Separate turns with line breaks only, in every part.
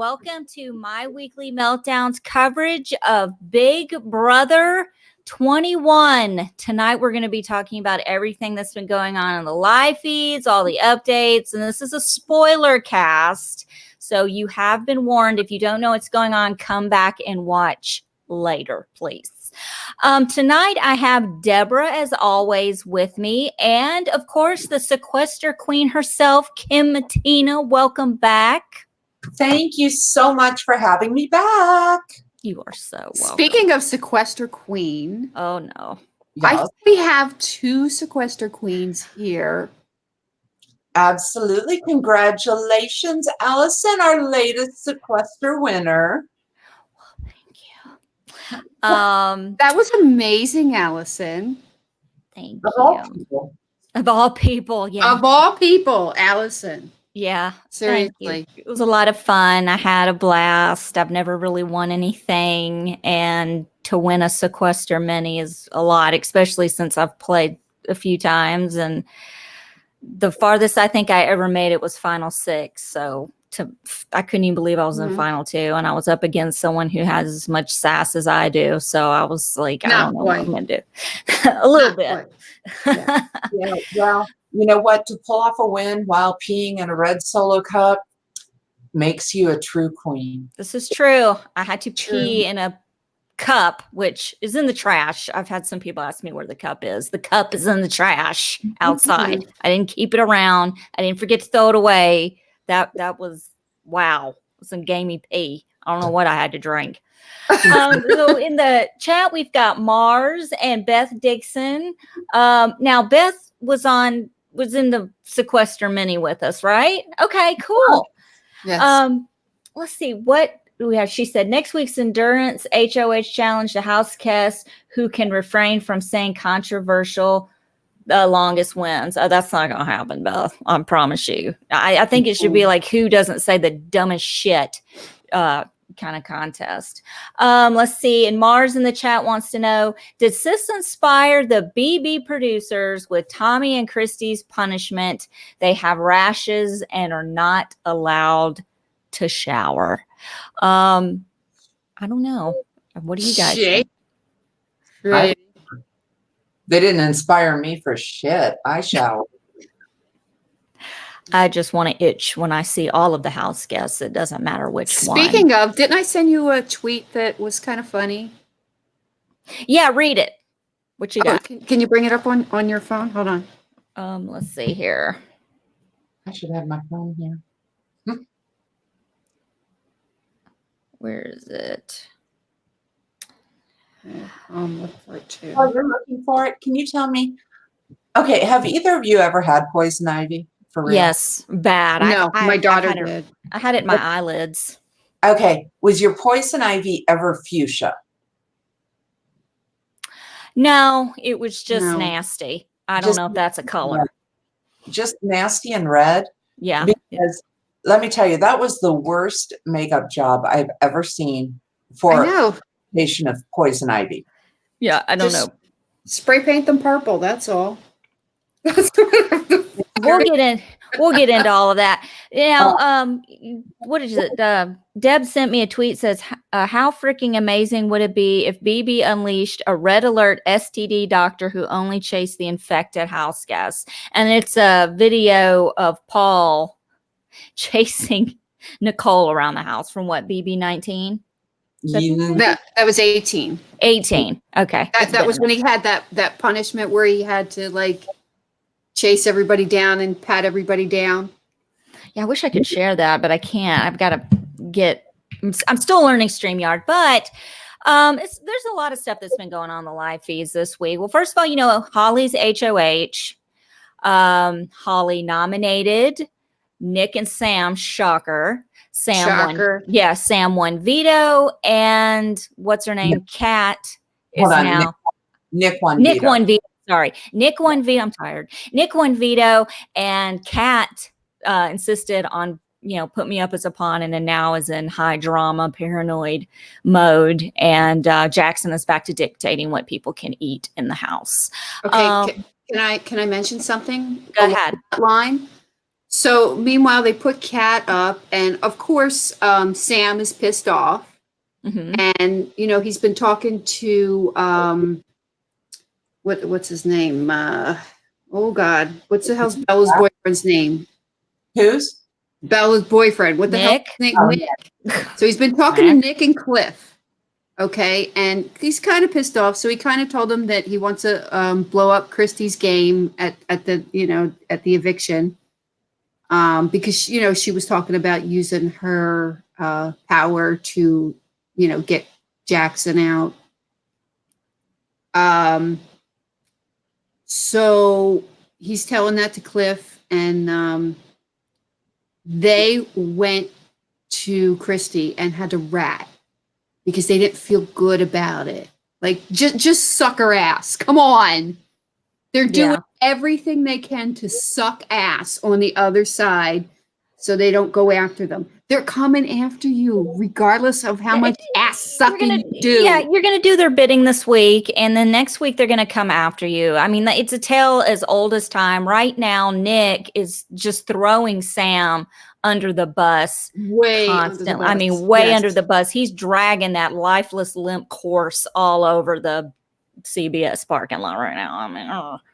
Welcome to My Weekly Meltdowns coverage of Big Brother 21. Tonight, we're going to be talking about everything that's been going on in the live feeds, all the updates, and this is a spoiler cast. So you have been warned. If you don't know what's going on, come back and watch later, please. Tonight, I have Deborah, as always, with me. And, of course, the sequester queen herself, Kim Matina. Welcome back.
Thank you so much for having me back.
You are so welcome.
Speaking of sequester queen.
Oh, no.
Yes. I think we have two sequester queens here.
Absolutely. Congratulations, Allison, our latest sequester winner.
That was amazing, Allison.
Thank
you.
Of all people, yeah.
Of all people, Allison.
Yeah.
Seriously.
It was a lot of fun. I had a blast. I've never really won anything. And to win a sequester mini is a lot, especially since I've played a few times. And the farthest I think I ever made it was final 6. So I couldn't even believe I was in final 2, and I was up against someone who has as much sass as I do. So I was like, I don't know what I'm going to do. A little bit.
Yeah. Well, you know what? To pull off a win while peeing in a red Solo cup makes you a true queen.
This is true. I had to pee in a cup, which is in the trash. I've had some people ask me where the cup is. The cup is in the trash outside. I didn't keep it around. I didn't forget to throw it away. That was, wow, some gamey pee. I don't know what I had to drink. So in the chat, we've got Mars and Beth Dixon. Now, Beth was in the sequester mini with us, right? Okay, cool.
Yes.
Let's see, what do we have? She said, next week's Endurance HOH Challenge, the house guest who can refrain from saying controversial the longest wins. That's not gonna happen, Beth. I promise you. I think it should be like who doesn't say the dumbest shit kind of contest. Let's see. And Mars in the chat wants to know, did Sis inspire the BB producers with Tommy and Christy's punishment? They have rashes and are not allowed to shower. I don't know. What do you guys think?
Right.
They didn't inspire me for shit. I showered.
I just want to itch when I see all of the house guests. It doesn't matter which one.
Speaking of, didn't I send you a tweet that was kind of funny?
Yeah, read it. What you got?
Can you bring it up on your phone? Hold on.
Let's see here.
I should have my phone here.
Where is it?
Look for it too.
Oh, you're looking for it? Can you tell me? Okay, have either of you ever had poison ivy? For real?
Yes, bad.
No, my daughter did.
I had it in my eyelids.
Okay, was your poison ivy ever fuchsia?
No, it was just nasty. I don't know if that's a color.
Just nasty and red?
Yeah.
Because let me tell you, that was the worst makeup job I've ever seen for patient of poison ivy.
Yeah, I don't know.
Spray paint them purple, that's all.
We'll get into all of that. Now, what is it? Deb sent me a tweet, says, how freaking amazing would it be if BB unleashed a red alert STD doctor who only chased the infected house guests? And it's a video of Paul chasing Nicole around the house from what, BB 19?
That was 18.
18. Okay.
That was when he had that punishment where he had to like chase everybody down and pat everybody down.
Yeah, I wish I could share that, but I can't. I've got to I'm still learning StreamYard, but there's a lot of stuff that's been going on in the live feeds this week. Well, first of all, Holly's HOH. Holly nominated Nick and Sam. Shocker. Sam won Veto, and what's her name? Kat is now.
Nick won Veto.
Sorry, Nick won Veto. I'm tired. Nick won Veto, and Kat insisted on put me up as a pawn, and then now is in high drama, paranoid mode, and Jackson is back to dictating what people can eat in the house.
Okay, can I mention something?
Go ahead.
Line. So meanwhile, they put Kat up, and of course, Sam is pissed off. And he's been talking to what's his name? Oh God, what's the hell's Bella's boyfriend's name?
Whose?
Bella's boyfriend. What the hell?
Nick?
Nick.
Oh,
Nick. So he's been talking to Nick and Cliff. Okay, and he's kind of pissed off. So he kind of told him that he wants to blow up Christy's game at the eviction, because she was talking about using her power to get Jackson out. So he's telling that to Cliff, and they went to Christy and had to rat because they didn't feel good about it. Like, just suck her ass. Come on. They're doing everything they can to suck ass on the other side so they don't go after them. They're coming after you regardless of how much ass sucking you do.
Yeah, you're going to do their bidding this week, and then next week they're going to come after you. I mean, it's a tale as old as time. Right now, Nick is just throwing Sam under the bus constantly. I mean, way under the bus. He's dragging that lifeless limp corpse all over the CBS parking lot right now. I mean,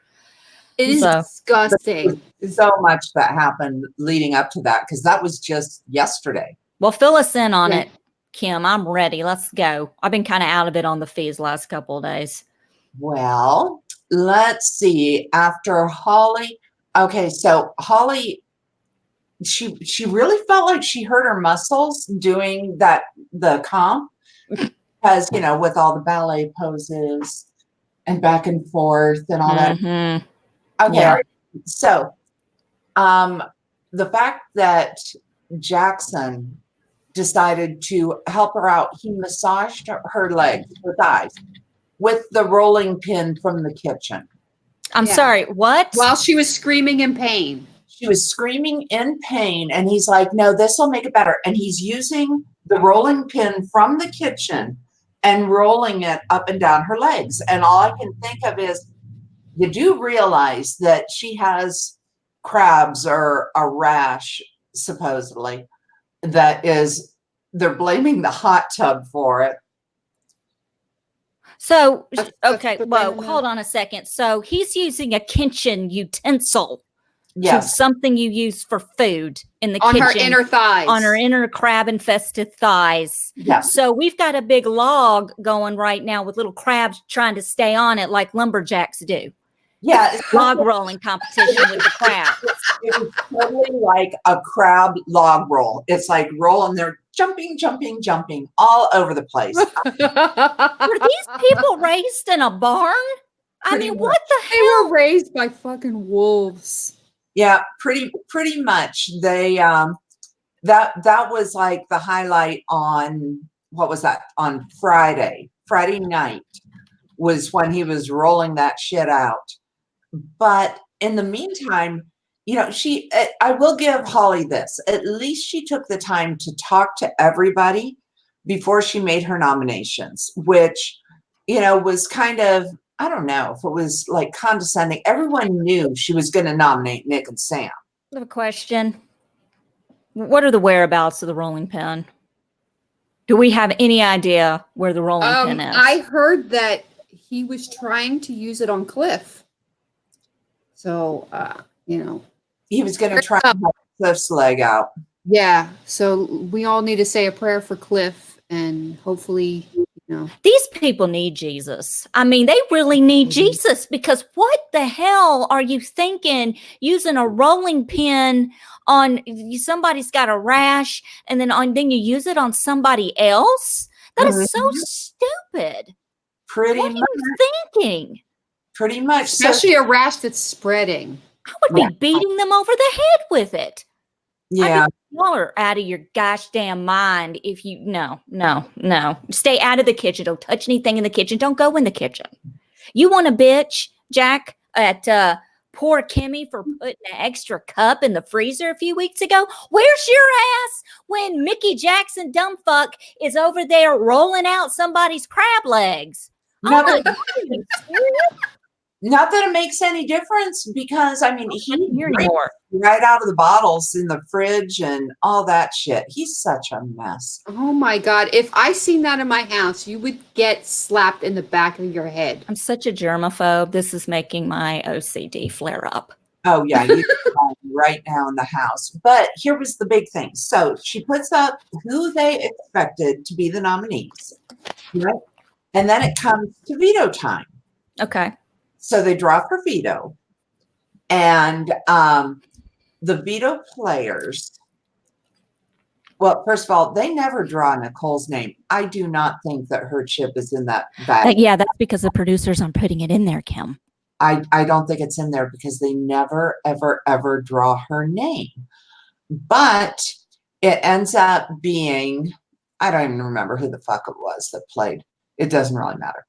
it is disgusting.
So much that happened leading up to that, because that was just yesterday.
Well, fill us in on it, Kim. I'm ready. Let's go. I've been kind of out of it on the feeds last couple of days.
Well, let's see. After Holly, okay, so Holly, she really felt like she hurt her muscles doing the comp, because with all the ballet poses and back and forth and all that. Okay, so the fact that Jackson decided to help her out, he massaged her legs, her thighs, with the rolling pin from the kitchen.
I'm sorry, what?
While she was screaming in pain.
She was screaming in pain, and he's like, no, this will make it better. And he's using the rolling pin from the kitchen and rolling it up and down her legs. And all I can think of is, you do realize that she has crabs or a rash, supposedly, they're blaming the hot tub for it.
So, okay, well, hold on a second. So he's using a kitchen utensil.
Yes.
Something you use for food in the kitchen.
On her inner thighs.
On her inner crab-infested thighs.
Yeah.
So we've got a big log going right now with little crabs trying to stay on it like lumberjacks do.
Yeah.
Log rolling competition with the crab.
It was totally like a crab log roll. It's like rolling, they're jumping all over the place.
Were these people raised in a barn? I mean, what the hell?
They were raised by fucking wolves.
Yeah, pretty much. They that was like the highlight on, what was that, on Friday night was when he was rolling that shit out. But in the meantime, I will give Holly this. At least she took the time to talk to everybody before she made her nominations, which, was kind of, I don't know if it was like condescending. Everyone knew she was going to nominate Nick and Sam.
I have a question. What are the whereabouts of the rolling pin? Do we have any idea where the rolling pin is?
I heard that he was trying to use it on Cliff. So,
He was going to try to have Cliff's leg out.
Yeah. So we all need to say a prayer for Cliff, and hopefully,
These people need Jesus. I mean, they really need Jesus, because what the hell are you thinking using a rolling pin on somebody's got a rash and then you use it on somebody else? That is so stupid.
Pretty
what
much.
are you thinking?
Pretty much.
Especially a rash that's spreading.
I would be beating them over the head with it.
Yeah.
Y'all are out of your gosh damn mind. If you no. Stay out of the kitchen. Don't touch anything in the kitchen. Don't go in the kitchen. You want to bitch, Jack, at poor Kimmy for putting an extra cup in the freezer a few weeks ago? Where's your ass when Mickey Jackson dumbfuck is over there rolling out somebody's crab legs?
No,
Oh my God, are you serious?
Not that it makes any difference because I mean he
Here
drinks
anymore.
right out of the bottles in the fridge and all that shit. He's such a mess.
Oh my God. If I seen that in my house, you would get slapped in the back of your head.
I'm such a germaphobe. This is making my OCD flare up.
Oh yeah, you right now in the house. But here was the big thing. So she puts up who they expected to be the nominees, right? And then it comes to veto time.
Okay.
So they draw for veto, and the veto players. Well, first of all, they never draw Nicole's name. I do not think that her chip is in that bag.
Yeah, that's because the producers aren't putting it in there, Kim.
I don't think it's in there because they never, ever, ever draw her name. But it ends up being, I don't even remember who the fuck it was that played. It doesn't really matter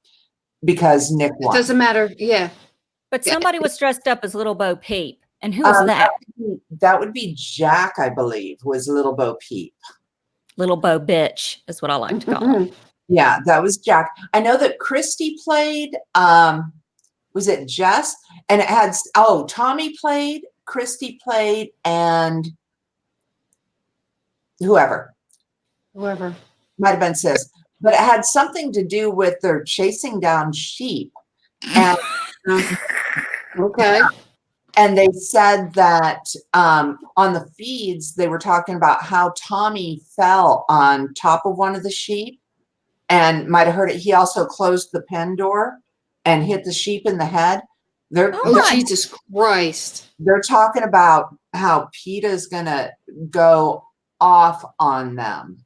because Nick
It
won.
doesn't matter. Yeah.
But somebody was dressed up as Little Bo Peep. And who was that?
That would be Jack, I believe, was Little Bo Peep.
Little Bo Bitch is what I like to call him.
Yeah, that was Jack. I know that Christy played, was it Jess? And it had, Tommy played, Christy played, and whoever. Might have been Sis. But it had something to do with their chasing down sheep. And
Okay.
And they said that on the feeds, they were talking about how Tommy fell on top of one of the sheep and might have heard it. He also closed the pen door and hit the sheep in the head.
Jesus Christ.
They're talking about how PETA's going to go off on them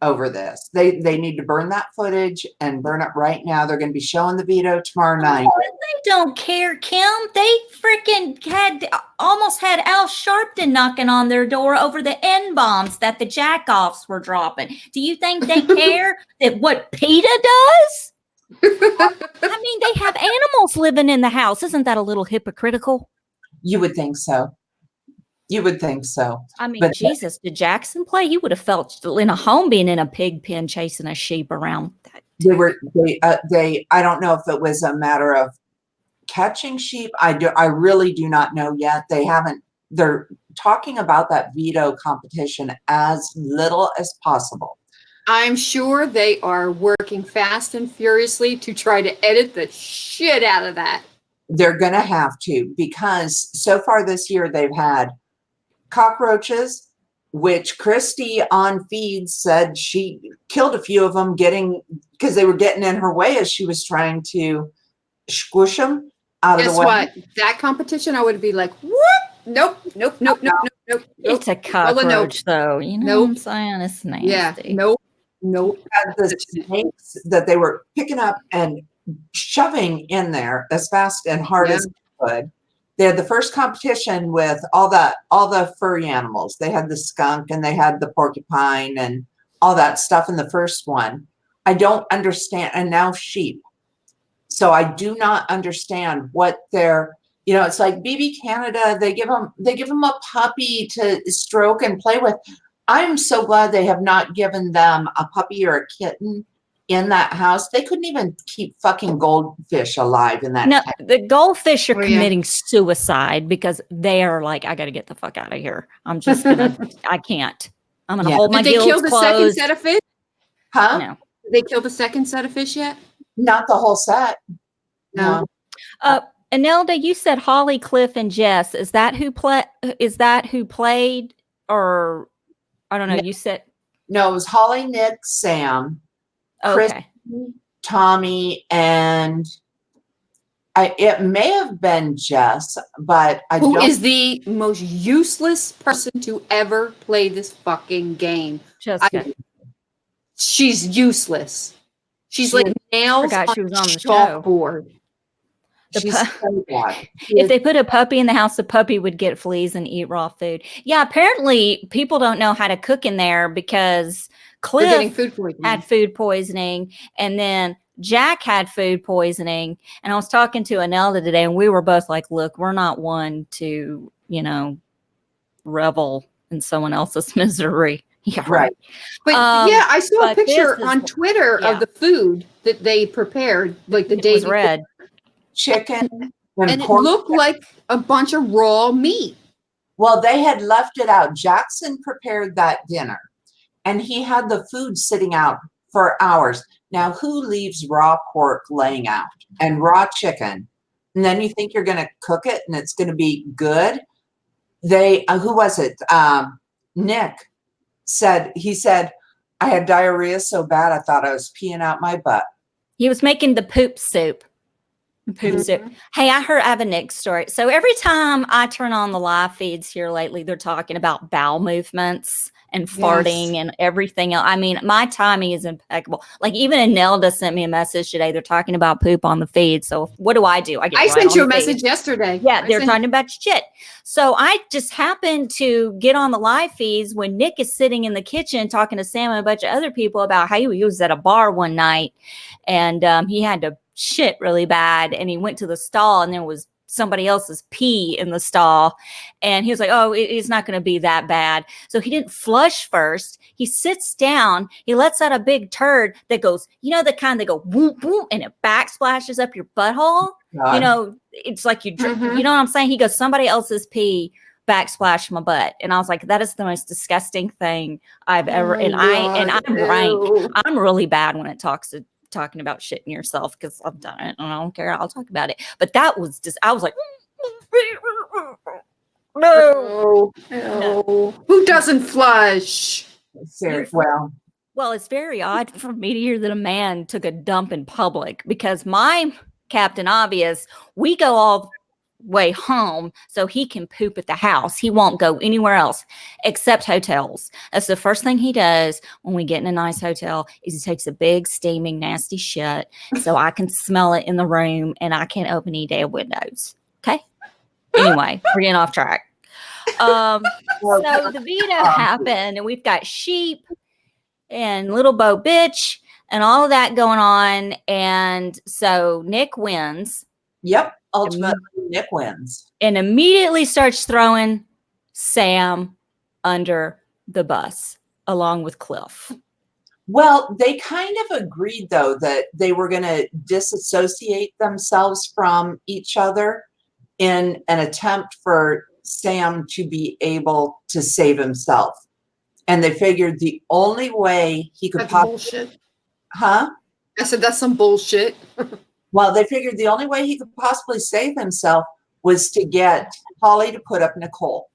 over this. They need to burn that footage and burn it right now. They're going to be showing the veto tomorrow night.
They don't care, Kim. They freaking almost had Al Sharpton knocking on their door over the N-bombs that the jack-offs were dropping. Do you think they care that what PETA does? I mean, they have animals living in the house. Isn't that a little hypocritical?
You would think so.
I mean,
But
Jesus, did Jackson play? You would have felt in a home being in a pig pen chasing a sheep around.
I don't know if it was a matter of catching sheep. I really do not know yet. They're talking about that veto competition as little as possible.
I'm sure they are working fast and furiously to try to edit the shit out of that.
They're going to have to, because so far this year they've had cockroaches, which Christy on feed said she killed a few of them because they were getting in her way as she was trying to squish them out of the way.
Guess what? That competition, I would be like, what? Nope.
It's a cockroach, though. You know what I'm saying? It's nasty.
Yeah. Nope.
Had the snakes that they were picking up and shoving in there as fast and hard as they could. They had the first competition with all the furry animals. They had the skunk and they had the porcupine and all that stuff in the first one. I don't understand. And now sheep. So I do not understand what they're, it's like BB Canada. They give them a puppy to stroke and play with. I'm so glad they have not given them a puppy or a kitten in that house. They couldn't even keep fucking goldfish alive in that.
No, the goldfish are committing suicide because they are like, I got to get the fuck out of here. I'm just gonna, I can't. I'm gonna hold my gills closed.
Did they kill the second set of fish?
Huh?
No.
Did they kill the second set of fish yet?
Not the whole set.
No.
Anelda, you said Holly, Cliff, and Jess. Is that who played, or I don't know? You said
no. It was Holly, Nick, Sam, Chris, Tommy, and it may have been Jess, but
Who is the most useless person to ever play this fucking game?
Jessica.
She's useless. She's like nails on
she was on the
chalkboard.
If they put a puppy in the house, the puppy would get fleas and eat raw food. Yeah, apparently people don't know how to cook in there because Cliff had food poisoning, and then Jack had food poisoning. And I was talking to Anelda today, and we were both like, look, we're not one to, revel in someone else's misery. Yeah,
right.
But I saw a picture on Twitter of the food that they prepared, like the day
was red. Chicken,
And it looked like a bunch of raw meat.
Well, they had left it out. Jackson prepared that dinner, and he had the food sitting out for hours. Now, who leaves raw pork laying out and raw chicken? And then you think you're going to cook it and it's going to be good? They, who was it? Nick said, I had diarrhea so bad I thought I was peeing out my butt.
He was making the poop soup. Hey, I have a Nick story. So every time I turn on the live feeds here lately, they're talking about bowel movements and farting and everything else. I mean, my timing is impeccable. Like even Anelda sent me a message today. They're talking about poop on the feed. So what do? I get
I sent you a message yesterday.
Yeah, they're talking about shit. So I just happened to get on the live feeds when Nick is sitting in the kitchen talking to Sam and a bunch of other people about how he was at a bar one night and he had to shit really bad, and he went to the stall and there was somebody else's pee in the stall, and he was like, oh, it's not going to be that bad. So he didn't flush first. He sits down, he lets out a big turd that goes, you know, the kind that go whoop whoop and it backsplashes up your butthole. God. You know, it's like you know what I'm saying? He goes, somebody else's pee backsplash my butt. And I was like, that is the most disgusting thing I've ever. And I'm really bad when it talking about shitting yourself because I've done it and I don't care. I'll talk about it. But that was just, I was like, no.
Who doesn't flush?
Well,
it's very odd for me to hear that a man took a dump in public because my Captain Obvious, we go all way home so he can poop at the house. He won't go anywhere else except hotels. That's the first thing he does when we get in a nice hotel is he takes a big steaming nasty shit so I can smell it in the room and I can't open any damn windows. Okay. Anyway, we're getting off track. So the veto happened and we've got sheep and little Bo bitch and all of that going on. And so Nick wins.
Yep. Ultimately, Nick wins.
And immediately starts throwing Sam under the bus along with Cliff.
Well, they kind of agreed, though, that they were going to disassociate themselves from each other in an attempt for Sam to be able to save himself. And they figured the only way he could
bullshit.
Huh?
I said, that's some bullshit.
Well, they figured the only way he could possibly save himself was to get Holly to put up Nicole.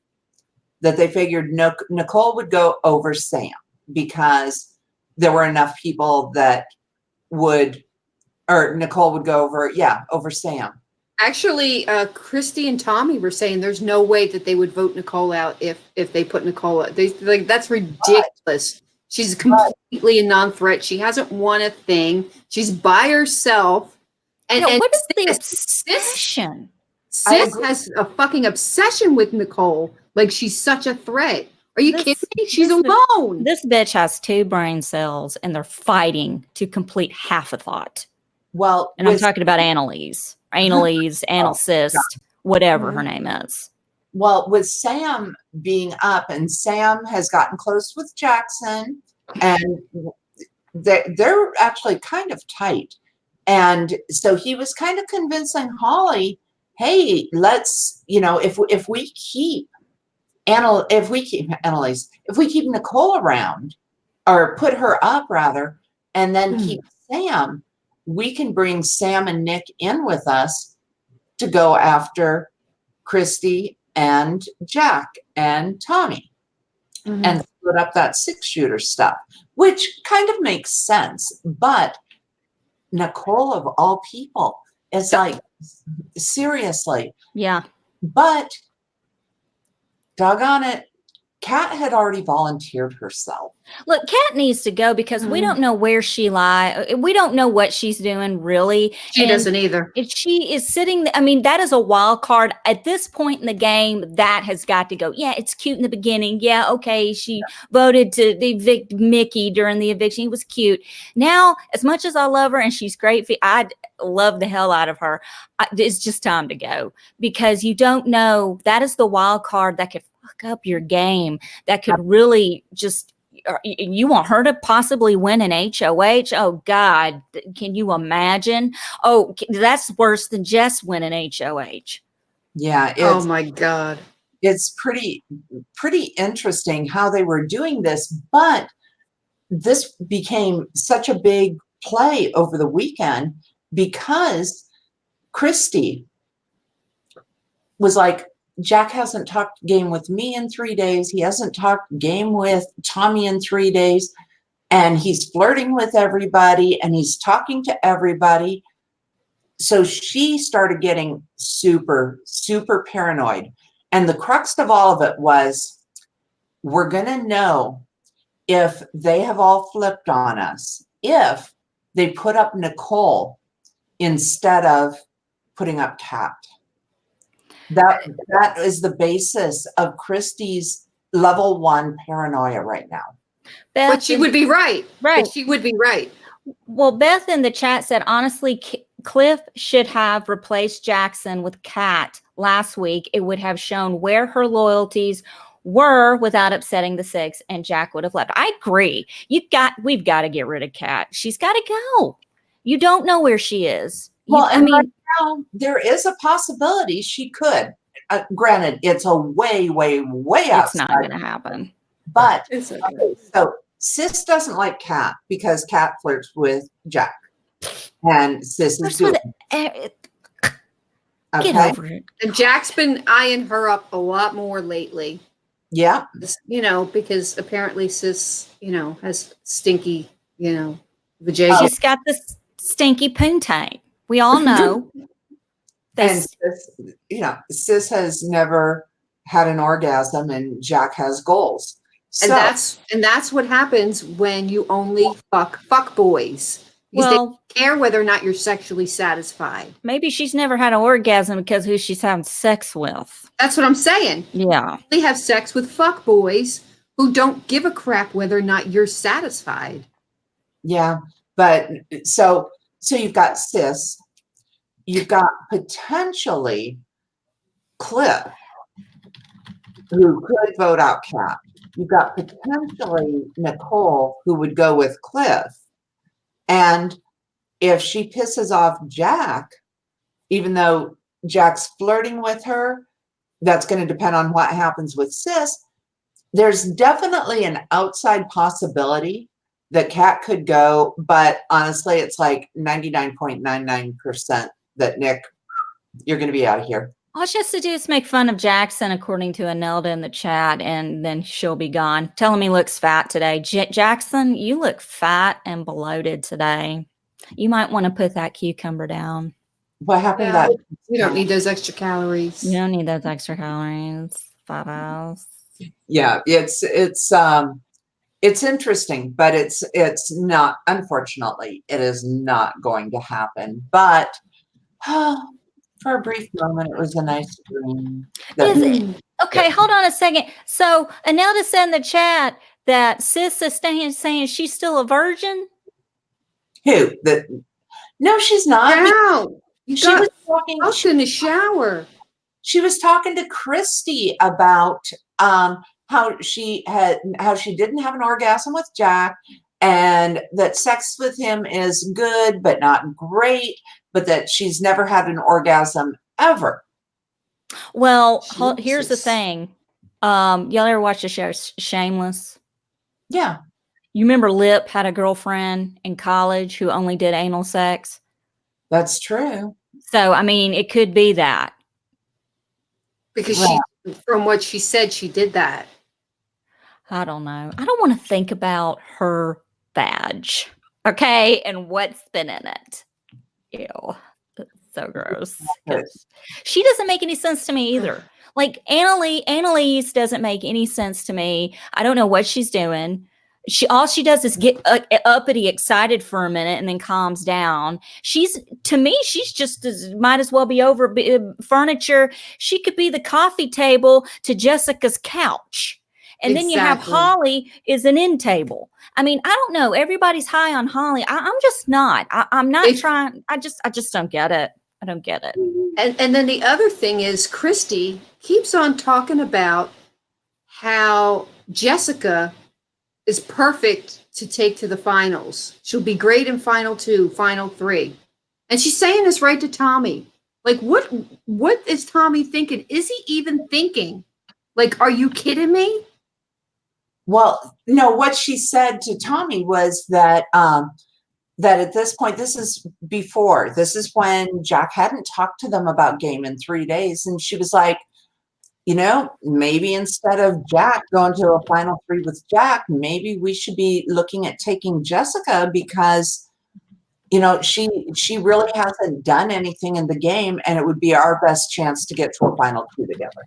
That they figured Nicole would go over Sam because there were enough people that would, or Nicole would go over Sam.
Actually, Christy and Tommy were saying there's no way that they would vote Nicole out if they put Nicole out. They like that's ridiculous. She's completely a non-threat. She hasn't won a thing. She's by herself. And
what is the obsession?
Sis has a fucking obsession with Nicole. Like she's such a threat. Are you kidding me? She's alone.
This bitch has 2 brain cells and they're fighting to complete half a thought.
Well,
and I'm talking about Annalise, Anal Cyst, whatever her name is.
Well, with Sam being up, and Sam has gotten close with Jackson, and they're actually kind of tight. And so he was kind of convincing Holly, hey, let's, if we keep Annalise, if we keep Nicole around, or put her up rather, and then keep Sam, we can bring Sam and Nick in with us to go after Christy and Jack and Tommy and split up that 6-shooter stuff, which kind of makes sense. But Nicole, of all people, is like, seriously.
Yeah.
But doggone it, Kat had already volunteered herself.
Look, Kat needs to go because we don't know where she lies. We don't know what she's doing, really.
She doesn't either.
If she is sitting, I mean, that is a wild card. At this point in the game, that has got to go. Yeah, it's cute in the beginning. Yeah, okay, she voted to evict Mickey during the eviction. He was cute. Now, as much as I love her and she's great, I love the hell out of her. It's just time to go because you don't know. That is the wild card that could fuck up your game. That could really just you want her to possibly win an HOH? Oh God, can you imagine? Oh, that's worse than just winning HOH.
Yeah.
Oh my God.
It's pretty interesting how they were doing this, but this became such a big play over the weekend because Christy was like, Jack hasn't talked game with me in 3 days. He hasn't talked game with Tommy in 3 days. And he's flirting with everybody and he's talking to everybody. So she started getting super, super paranoid. And the crux of all of it was, we're going to know if they have all flipped on us, if they put up Nicole instead of putting up Kat. That is the basis of Christy's level 1 paranoia right now.
Beth,
But she would be right.
Right.
But she would be right.
Well, Beth in the chat said, honestly, Cliff should have replaced Jackson with Kat last week. It would have shown where her loyalties were without upsetting the six, and Jack would have left. I agree. We've got to get rid of Kat. She's got to go. You don't know where she is.
Well,
I mean,
right now, there is a possibility she could. Granted, it's a way, way, way outside.
It's not going to happen.
But
It's okay.
okay, so Sis doesn't like Kat because Kat flirts with Jack, and Sis is doing.
Get over it.
And Jack's been eyeing her up a lot more lately.
Yeah.
You know, because apparently Sis, you know, has stinky, you know, vajayjay.
She's got this stinky poontang. We all know.
And Sis, you know, Sis has never had an orgasm, and Jack has goals. So,
And that's what happens when you only fuck boys. Because they don't care whether or not you're sexually satisfied.
Maybe she's never had an orgasm because who she's having sex with.
That's what I'm saying.
Yeah.
They have sex with fuck boys who don't give a crap whether or not you're satisfied.
yeah, but so you've got Sis, you've got potentially Cliff, who could vote out Kat. You've got potentially Nicole, who would go with Cliff. And if she pisses off Jack, even though Jack's flirting with her, that's going to depend on what happens with Sis. There's definitely an outside possibility that Kat could go, but honestly, it's like 99.99% that Nick, you're going to be out of here.
All she has to do is make fun of Jackson, according to Anelda in the chat, and then she'll be gone. Tell him he looks fat today. Jackson, you look fat and bloated today. You might want to put that cucumber down.
What happened?
Yeah,
That
you don't need those extra calories.
You don't need those extra calories. Fat ass.
yeah, it's interesting, but it's not. Unfortunately, it is not going to happen. But for a brief moment, it was a nice dream.
Okay, hold on a second. So Anelda said in the chat that Sis is saying she's still a virgin.
Who? No, she's not.
No,
She was talking.
out in the shower.
She was talking to Christy about how she didn't have an orgasm with Jack, and that sex with him is good but not great, but that she's never had an orgasm ever.
Well, here's the thing. Y'all ever watch the show Shameless?
Yeah.
You remember Lip had a girlfriend in college who only did anal sex?
That's true.
So, I mean, it could be that.
Because from what she said, she did that.
I don't know. I don't want to think about her badge, okay, and what's been in it. Ew, that's so gross. She doesn't make any sense to me either. Like Annalise doesn't make any sense to me. I don't know what she's doing. All she does is get uppity, excited for a minute, and then calms down. To me, she's just might as well be over furniture. She could be the coffee table to Jessica's couch. And then you have Holly is an end table. I mean, I don't know. Everybody's high on Holly. I'm just not. I'm not trying. I just don't get it. I don't get it.
And then the other thing is Christy keeps on talking about how Jessica is perfect to take to the finals. She'll be great in final 2, final 3. And she's saying this right to Tommy. Like, what is Tommy thinking? Is he even thinking? Like, are you kidding me?
Well, no, what she said to Tommy was that that at this point, this is when Jack hadn't talked to them about game in 3 days. And she was like, maybe instead of Jack going to a final 3 with Jack, maybe we should be looking at taking Jessica because, she really hasn't done anything in the game, and it would be our best chance to get to a final 2 together.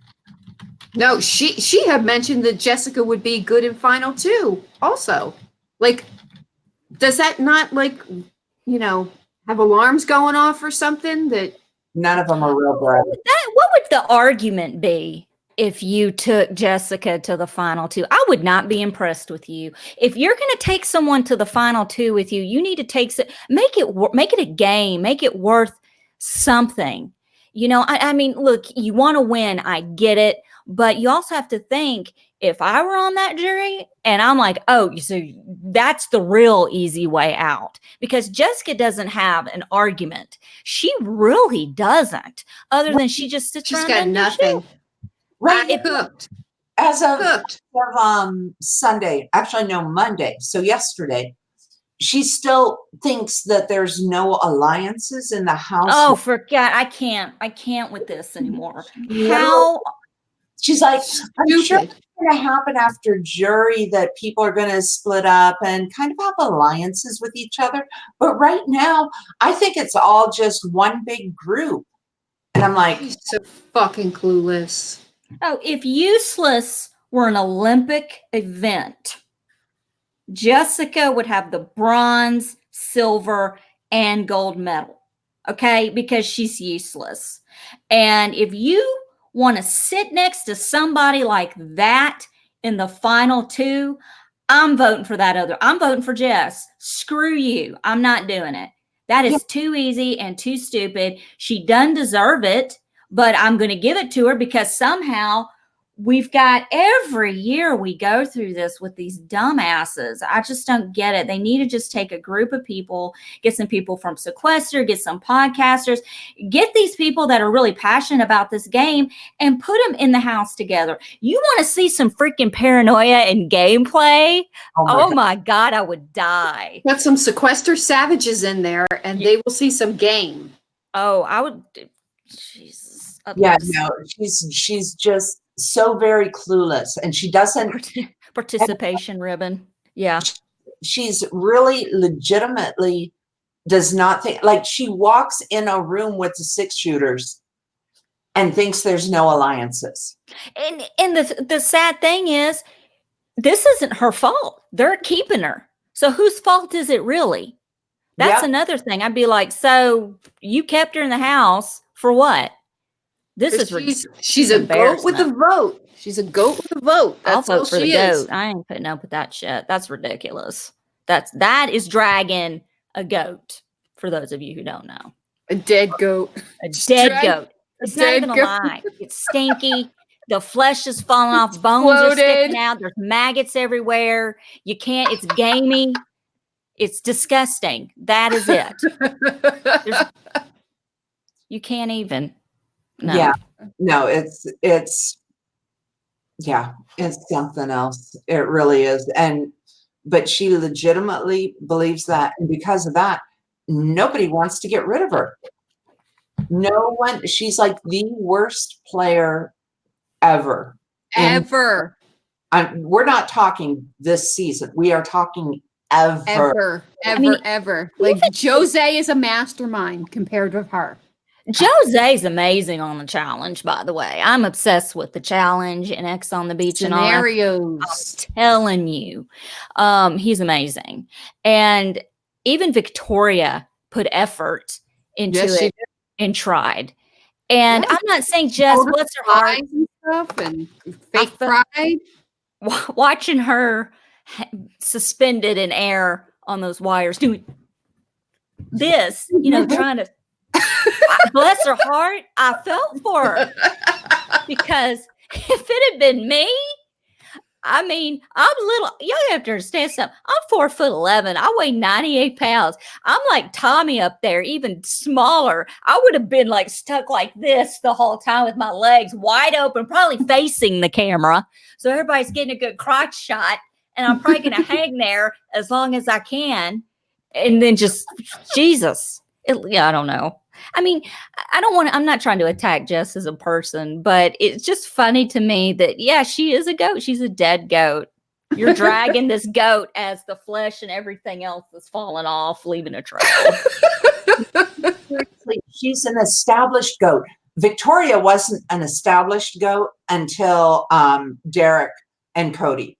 No, she had mentioned that Jessica would be good in final 2 also. Like, does that not, like, have alarms going off or something? That
none of them are real bright.
What would the argument be if you took Jessica to the final 2? I would not be impressed with you. If you're going to take someone to the final 2 with you, you need to make it a game, make it worth something. I mean, look, you want to win, I get it, but you also have to think, if I were on that jury and I'm like, oh, so that's the real easy way out, because Jessica doesn't have an argument. She really doesn't, other than she just sits around.
She's got nothing.
Right.
Cooked.
As of Sunday, actually, no, Monday. So yesterday, she still thinks that there's no alliances in the house.
Oh, forget. I can't with this anymore.
How? She's like, I'm sure
Stupid.
it's going to happen after jury that people are going to split up and kind of have alliances with each other. But right now, I think it's all just one big group. And I'm like,
She's so fucking clueless.
Oh, if Useless were an Olympic event, Jessica would have the bronze, silver, and gold medal. Okay? Because she's useless. And if you want to sit next to somebody like that in the final 2, I'm voting for that other. I'm voting for Jess. Screw you. I'm not doing it. That is too easy and too stupid. She doesn't deserve it, but I'm going to give it to her because somehow we've got every year we go through this with these dumbasses. I just don't get it. They need to just take a group of people, get some people from Sequester, get some podcasters, get these people that are really passionate about this game and put them in the house together. You want to see some freaking paranoia and gameplay? Oh my God, I would die.
Got some Sequester savages in there and they will see some game.
Oh, I would. Jesus.
Yeah, no, she's just so very clueless, and she doesn't
participation ribbon. Yeah,
she's really legitimately does not think, like, she walks in a room with the 6-shooters and thinks there's no alliances.
And the sad thing is, this isn't her fault. They're keeping her. So whose fault is it really? That's another thing. I'd be like, so you kept her in the house for what?
She's a goat with a vote. She's a goat with a vote. That's
I'll vote for the goat. I ain't putting up with that shit. That's ridiculous. That is dragging a goat. For those of you who don't know,
a dead goat.
A dead goat. It's not even alive. It's stinky. The flesh is falling off. Bones are sticking out. There's maggots everywhere. You can't. It's gamey. It's disgusting. That is it. You can't even. No.
Yeah, no, it's something else. It really is. But she legitimately believes that. And because of that, nobody wants to get rid of her. No one, she's like the worst player ever.
Ever.
We're not talking this season. We are talking ever.
Ever. Like, Jose is a mastermind compared with her.
Jose's amazing on the challenge, by the way. I'm obsessed with the challenge and X on the Beach
Scenarios.
And all. I'm telling you, he's amazing. And even Victoria put effort into it and tried. And I'm not saying Jess, bless her heart,
and stuff and fake pride.
Watching her suspended in air on those wires, doing this, trying to. Bless her heart, I felt for her because if it had been me, I mean, I'm little. You have to understand something. I'm 4'11". I weigh 98 pounds. I'm like Tommy up there, even smaller. I would have been like stuck like this the whole time with my legs wide open, probably facing the camera. So everybody's getting a good crotch shot. And I'm probably going to hang there as long as I can. And then just, Jesus. Yeah, I don't know. I mean, I'm not trying to attack Jess as a person, but it's just funny to me that, yeah, she is a goat. She's a dead goat. You're dragging this goat as the flesh and everything else is falling off, leaving a trail.
Seriously, she's an established goat. Victoria wasn't an established goat until Derek and Cody.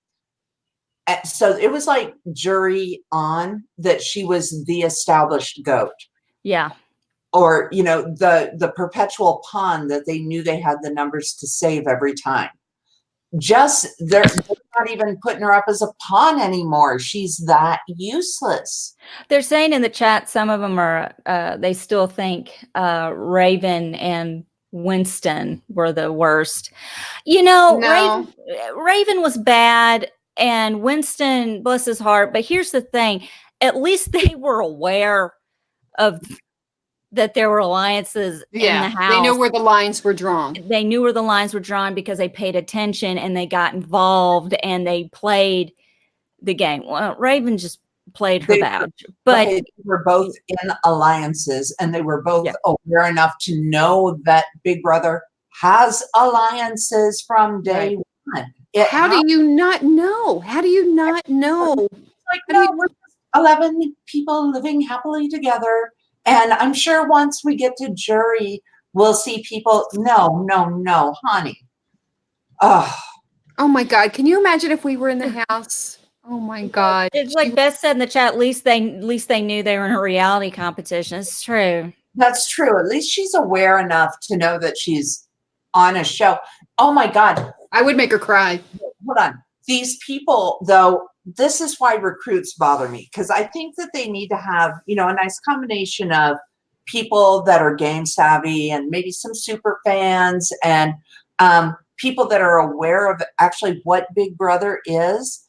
So it was like jury on that she was the established goat.
Yeah.
Or, you know, the perpetual pawn that they knew they had the numbers to save every time. Just they're not even putting her up as a pawn anymore. She's that useless.
They're saying in the chat, some of them are, they still think Raven and Winston were the worst. You know,
No.
Raven was bad and Winston, bless his heart. But here's the thing. At least they were aware of that there were alliances in the house.
They knew where the lines were drawn.
They knew where the lines were drawn because they paid attention and they got involved and they played the game. Well, Raven just played her bad. But
they were both in alliances and they were both aware enough to know that Big Brother has alliances from day one.
How do you not know? How do you not know?
Like, no, we're just 11 people living happily together. And I'm sure once we get to jury, we'll see people. No, honey. Oh
my God. Can you imagine if we were in the house? Oh my God.
It's like Beth said in the chat, at least they knew they were in a reality competition. It's true.
That's true. At least she's aware enough to know that she's on a show. Oh my God.
I would make her cry.
Hold on. These people, though, this is why recruits bother me, because I think that they need to have, you know, a nice combination of people that are game savvy and maybe some super fans and people that are aware of actually what Big Brother is.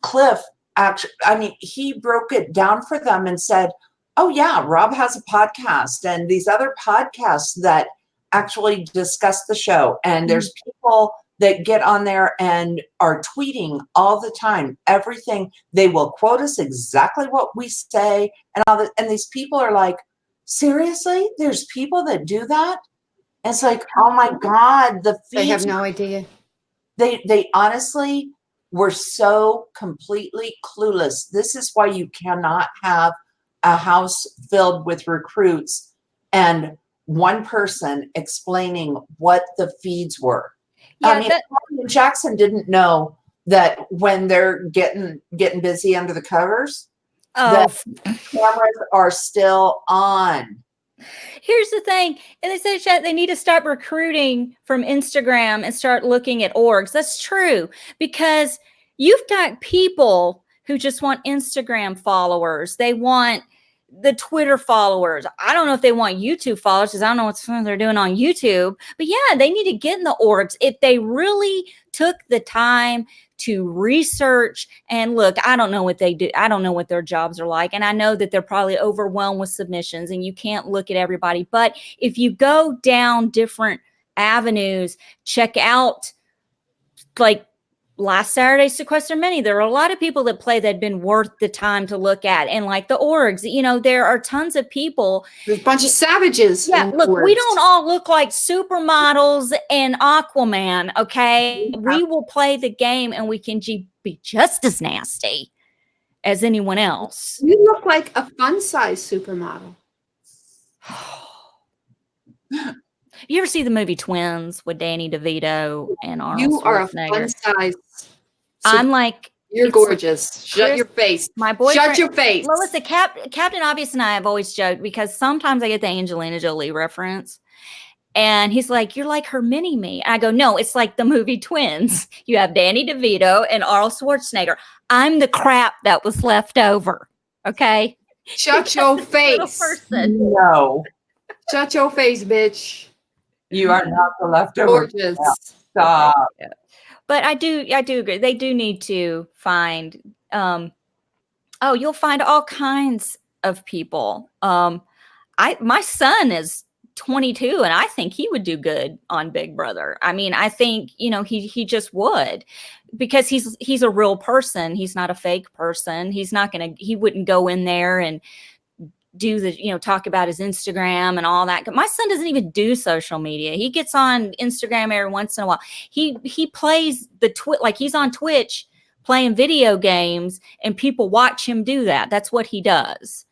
Cliff, actually, I mean, he broke it down for them and said, oh yeah, Rob has a podcast and these other podcasts that actually discuss the show. And there's people that get on there and are tweeting all the time, everything. They will quote us exactly what we say and all that. And these people are like, seriously? There's people that do that? And it's like, oh my God,
they have no idea.
They honestly were so completely clueless. This is why you cannot have a house filled with recruits and one person explaining what the feeds were.
Yeah,
I mean, Jackson didn't know that when they're getting busy under the covers, that cameras are still on.
Here's the thing, and they said chat, they need to start recruiting from Instagram and start looking at orgs. That's true, because you've got people who just want Instagram followers. They want the Twitter followers. I don't know if they want YouTube followers because I don't know what they're doing on YouTube. But yeah, they need to get in the orgs. If they really took the time to research and look, I don't know what they do. I don't know what their jobs are like. And I know that they're probably overwhelmed with submissions and you can't look at everybody. But if you go down different avenues, check out like last Saturday's Sequester Mini, there were a lot of people that played that had been worth the time to look at. And like the orgs, you know, there are tons of people.
There's a bunch of savages.
Yeah, look, we don't all look like supermodels and Aquaman, okay? We will play the game and we can be just as nasty as anyone else.
You look like a fun-size supermodel.
You ever see the movie Twins with Danny DeVito and Arnold
You are a
Schwarzenegger?
fun-size.
I'm like,
you're gorgeous. Shut your face.
My boyfriend.
Shut your face.
Well, listen, Captain Obvious and I have always joked because sometimes I get the Angelina Jolie reference. And he's like, you're like her mini-me. I go, no, it's like the movie Twins. You have Danny DeVito and Arnold Schwarzenegger. I'm the crap that was left over. Okay?
Shut your face.
No.
Shut your face, bitch.
You are not the leftover.
Gorgeous.
Stop.
But I do agree. They do need to find, you'll find all kinds of people. My son is 22 and I think he would do good on Big Brother. I mean, I think, he just would, because he's a real person. He's not a fake person. He wouldn't go in there and do the, talk about his Instagram and all that. My son doesn't even do social media. He gets on Instagram every once in a while. He plays like he's on Twitch playing video games and people watch him do that. That's what he does.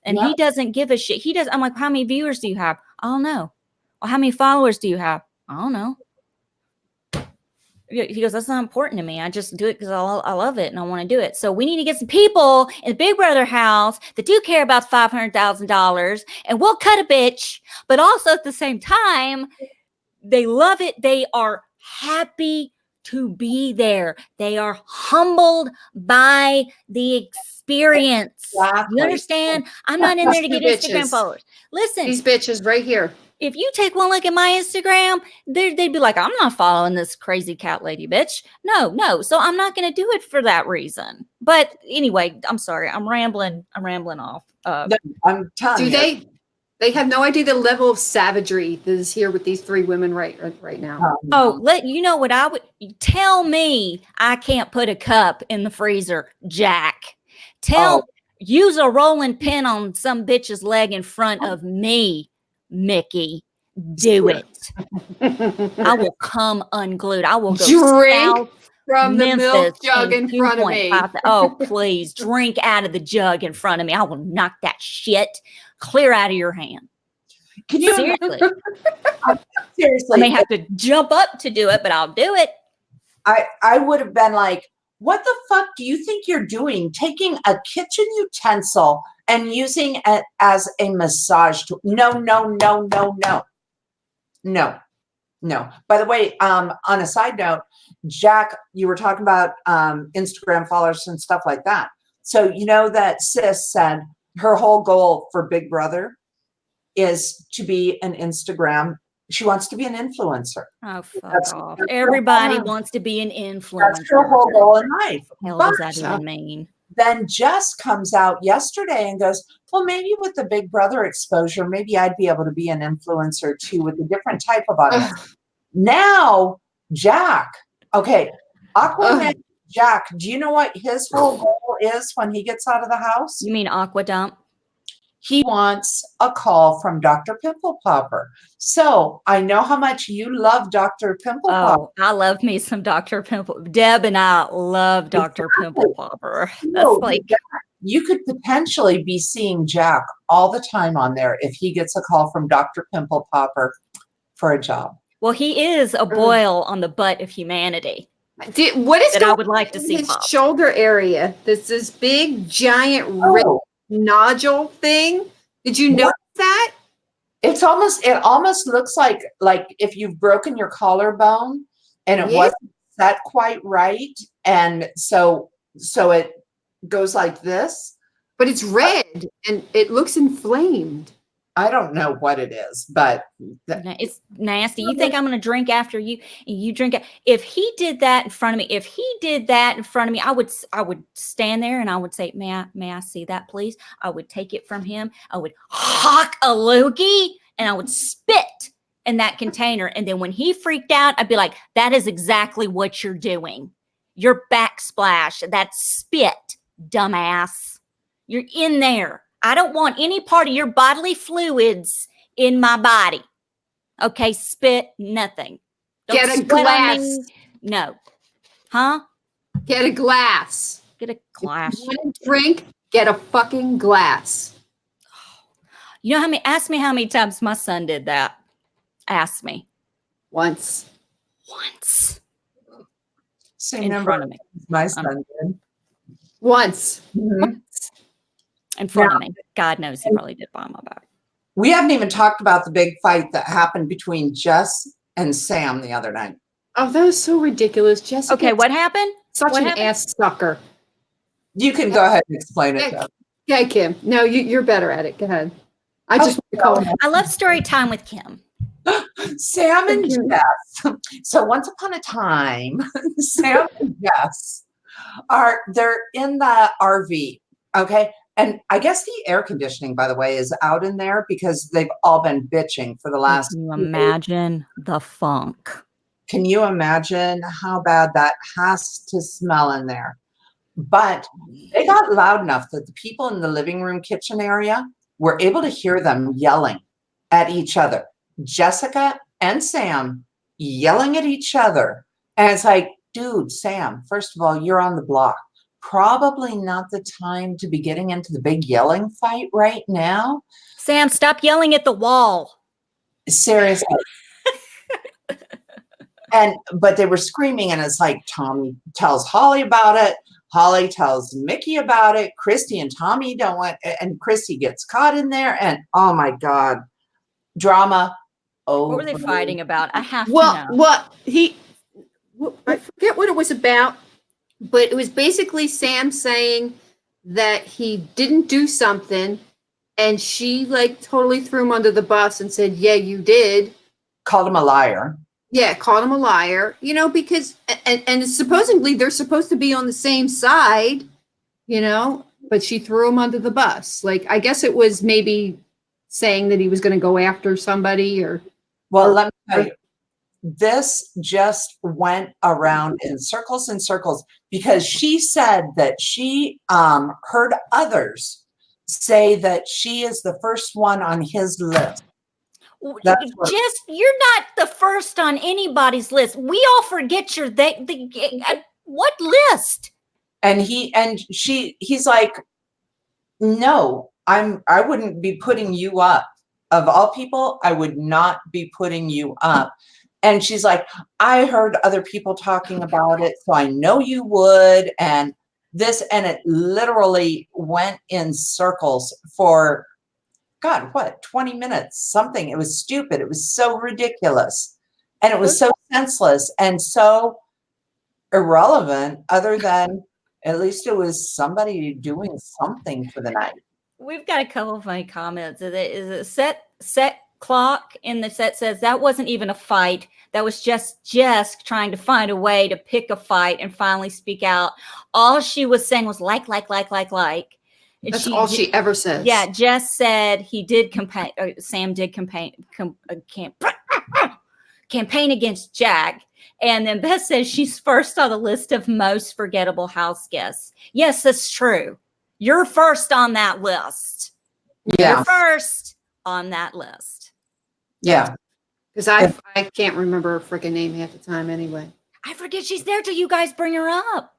And he doesn't give a shit. I'm like, how many viewers do you have? I don't know. Well, how many followers do you have? I don't know. He goes, that's not important to me. I just do it because I love it and I want to do it. So we need to get some people in the Big Brother house that do care about $500,000, and we'll cut a bitch. But also at the same time, they love it. They are happy to be there. They are humbled by the experience.
Exactly.
You understand? I'm not in there to get Instagram followers. Listen,
These bitches right here.
if you take one look at my Instagram, they'd be like, I'm not following this crazy cat lady bitch. No. So I'm not going to do it for that reason. But anyway, I'm sorry. I'm rambling off.
I'm telling you.
They have no idea the level of savagery that is here with these three women right now.
You know what I would tell me? I can't put a cup in the freezer, Jack. Use a rolling pin on some bitch's leg in front of me, Mickey. Do it. I will come unglued. I will go
drink from the
Memphis
milk jug in front of me.
Oh, please drink out of the jug in front of me. I will knock that shit clear out of your hand.
Can you
Seriously?
Seriously.
I may have to jump up to do it, but I'll do it.
I would have been like, what the fuck do you think you're doing? Taking a kitchen utensil and using it as a massage tool? No. By the way, on a side note, Jack, you were talking about Instagram followers and stuff like that. So you know that sis said her whole goal for Big Brother is to be an Instagram. She wants to be an influencer.
Oh, fuck off. Everybody wants to be an influencer.
That's her whole goal in life.
Hell does that even mean?
Then Jess comes out yesterday and goes, well, maybe with the Big Brother exposure, maybe I'd be able to be an influencer too with a different type of audience. Now, Jack, okay, Aquaman Jack, do you know what his whole goal is when he gets out of the house?
You mean Aqua Dump?
He wants a call from Dr. Pimple Popper. So I know how much you love Dr. Pimple Popper.
Oh, I love me some Dr. Pimple. Deb and I love Dr. Pimple Popper. That's like,
you could potentially be seeing Jack all the time on there if he gets a call from Dr. Pimple Popper for a job.
well, he is a boil on the butt of humanity.
What is
that I would like to see
his
pop.
shoulder area? This big giant red nodule thing. Did you notice that?
It almost looks like if you've broken your collarbone and it wasn't set quite right, and so it goes like this.
But it's red and it looks inflamed.
I don't know what it is, but
It's nasty. You think I'm going to drink after you? You drink. If he did that in front of me, I would stand there and I would say, may I see that, please? I would take it from him. I would hawk a loogie and I would spit in that container. And then when he freaked out, I'd be like, that is exactly what you're doing. You're backsplash. That's spit, dumbass. You're in there. I don't want any part of your bodily fluids in my body. Okay, spit, nothing. Don't
Get a
spit on
glass.
me. No. Huh?
Get a glass.
Get a glass.
If you want to drink, get a fucking glass.
You know ask me how many times my son did that. Ask me.
Once.
same
In
number
front of me.
my son did.
Once.
Mhm.
In front of me. God knows he probably did behind my back.
We haven't even talked about the big fight that happened between Jess and Sam the other night.
Oh, that was so ridiculous. Jessica.
Okay, what happened?
Such
what
an
happened?
ass sucker.
You can go ahead and explain it. Deb.
Yeah, Kim. No, you're better at it. Go ahead. I just want to call him.
I love story time with Kim.
Sam and Jess. So once upon a time, Sam and Jess they're in the RV. Okay. And I guess the air conditioning, by the way, is out in there because they've all been bitching for the last.
Can you imagine the funk?
Can you imagine how bad that has to smell in there? But they got loud enough that the people in the living room kitchen area were able to hear them yelling at each other. Jessica and Sam yelling at each other. And it's like, dude, Sam, first of all, you're on the block. Probably not the time to be getting into the big yelling fight right now.
Sam, stop yelling at the wall.
Seriously. But they were screaming, and it's like Tommy tells Holly about it. Holly tells Mickey about it. Christy and Tommy don't want, and Christy gets caught in there. And oh my God, drama. Oh,
what were they fighting about? I have to
Well,
know.
I forget what it was about, but it was basically Sam saying that he didn't do something, and she like totally threw him under the bus and said, "Yeah, you did."
Called him a liar.
Yeah, called him a liar, you know, because, and supposedly they're supposed to be on the same side, you know, but she threw him under the bus. Like, I guess it was maybe saying that he was going to go after somebody
Well, let me tell you, this just went around in circles and circles because she said that she heard others say that she is the first one on his list.
Just you're not the first on anybody's list. We all forget you're what list?
And he's like, no, I wouldn't be putting you up. Of all people, I would not be putting you up. And she's like, I heard other people talking about it, so I know you would. And it literally went in circles for God, what, 20 minutes, something. It was stupid. It was so ridiculous. And it was so senseless and so irrelevant, other than at least it was somebody doing something for the night.
We've got a couple of funny comments. Is a set clock in the set says that wasn't even a fight. That was just Jess trying to find a way to pick a fight and finally speak out. All she was saying was like.
that's all she ever says.
Yeah, Jess said he did campaign. Sam did campaign against Jack, and then Beth says she's first on the list of most forgettable house guests. Yes, that's true. You're first on that list.
Yeah,
You're first on that list.
Yeah,
because I can't remember her freaking name half the time anyway.
I forget she's there till you guys bring her up.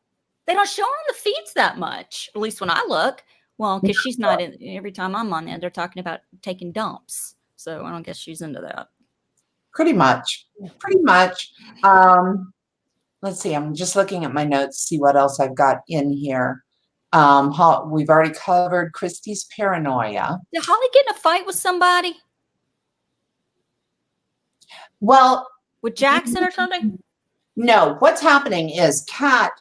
They don't show her on the feeds that much, at least when I look. Well, because she's not in. Every time I'm on there, they're talking about taking dumps. So I don't guess she's into that.
Pretty much. Let's see. I'm just looking at my notes, see what else I've got in here. We've already covered Christy's paranoia.
Did Holly get in a fight with somebody?
Well,
with Jackson or something?
No. What's happening is Kat.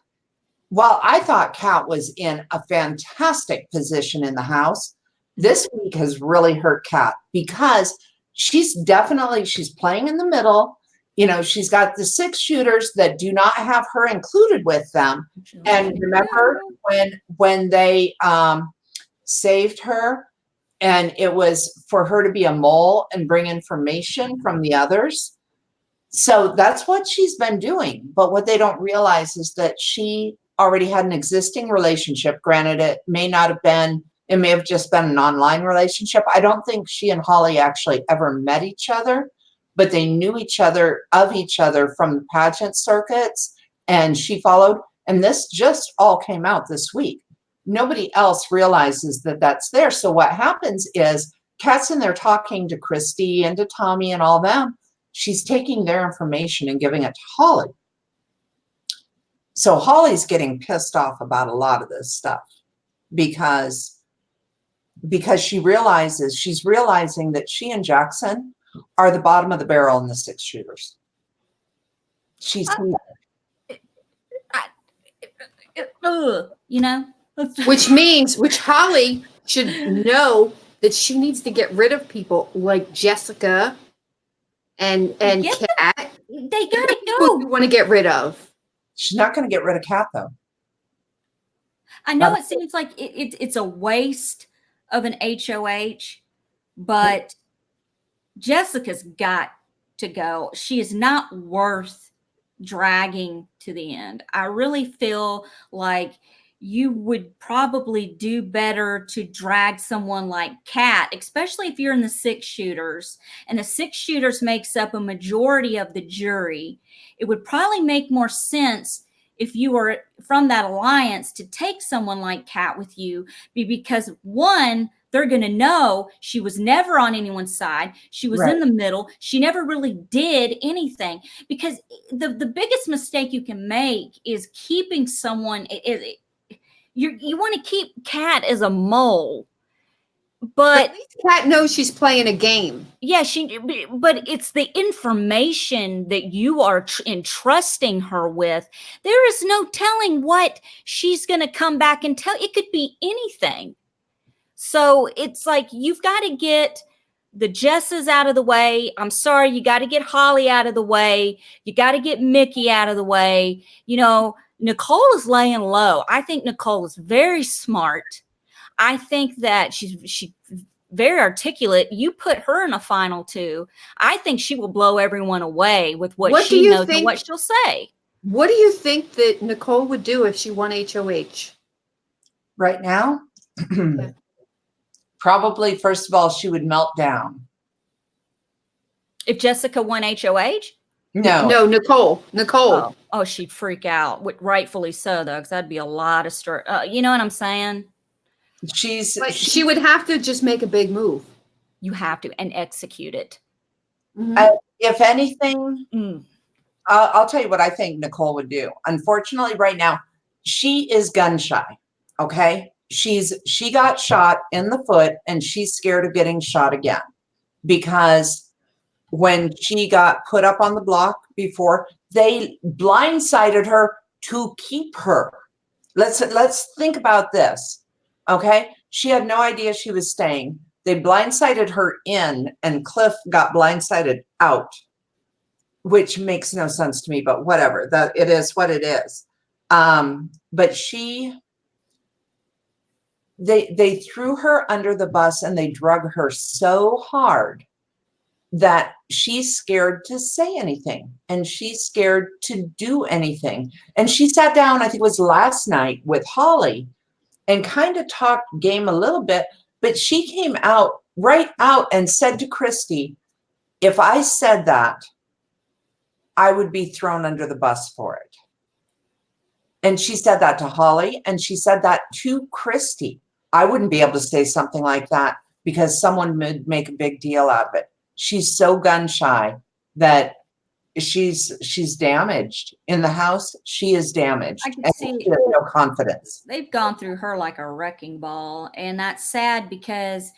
Well, I thought Kat was in a fantastic position in the house. This week has really hurt Kat because she's playing in the middle. You know, she's got the 6 shooters that do not have her included with them. And remember when they saved her and it was for her to be a mole and bring information from the others. So that's what she's been doing. But what they don't realize is that she already had an existing relationship. Granted, it may have just been an online relationship. I don't think she and Holly actually ever met each other, but they knew each other from the pageant circuits, and she followed. And this just all came out this week. Nobody else realizes that that's there. So what happens is Kat's in there talking to Christy and to Tommy and all them. She's taking their information and giving it to Holly. So Holly's getting pissed off about a lot of this stuff because she's realizing that she and Jackson are the bottom of the barrel in the 6 shooters.
You know,
which Holly should know that she needs to get rid of people like Jessica and
Yeah.
Cat.
They gotta
Who
go.
you want to get rid of?
She's not going to get rid of Kat, though.
I know it seems like it's a waste of an HOH, but Jessica's got to go. She is not worth dragging to the end. I really feel like you would probably do better to drag someone like Kat, especially if you're in the 6-shooters, and the 6-shooters makes up a majority of the jury. It would probably make more sense if you were from that alliance to take someone like Kat with you, because one, they're going to know she was never on anyone's side. She was in the middle. She never really did anything, because the biggest mistake you can make is keeping someone. You want to keep Kat as a mole, but
at least Kat knows she's playing a game.
yeah, but it's the information that you are entrusting her with. There is no telling what she's going to come back and tell. It could be anything. So it's like, you've got to get the Jesses out of the way. I'm sorry, you got to get Holly out of the way. You got to get Mickey out of the way. You know, Nicole is laying low. I think Nicole is very smart. I think that she's very articulate. You put her in a final 2. I think she will blow everyone away with what she knows and what she'll say.
What do you think that Nicole would do if she won HOH?
Right now? Probably, first of all, she would melt down.
If Jessica won HOH?
No, Nicole.
Oh, she'd freak out. Rightfully so, though, because that'd be a lot of stress. You know what I'm saying?
She would have to just make a big move.
You have to, and execute it.
If anything, I'll tell you what I think Nicole would do. Unfortunately, right now, she is gun shy. Okay. She got shot in the foot, and she's scared of getting shot again, because when she got put up on the block before, they blindsided her to keep her. Let's think about this. Okay. She had no idea she was staying. They blindsided her in, and Cliff got blindsided out, which makes no sense to me, but whatever. It is what it is. But they threw her under the bus, and they drug her so hard that she's scared to say anything, and she's scared to do anything. And she sat down, I think it was last night, with Holly and kind of talked game a little bit, but she came right out and said to Christy, if I said that, I would be thrown under the bus for it. And she said that to Holly, and she said that to Christy. I wouldn't be able to say something like that, because someone would make a big deal out of it. She's so gun shy that she's damaged in the house. She is damaged.
I can
and
see
she has no confidence.
They've gone through her like a wrecking ball, and that's sad, because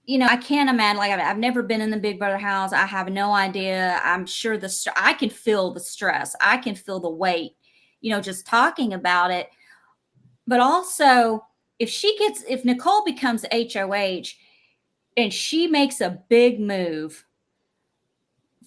I can't imagine. Like, I've never been in the Big Brother house. I have no idea. I'm sure I can feel the stress. I can feel the weight, just talking about it. But also, if Nicole becomes HOH and she makes a big move,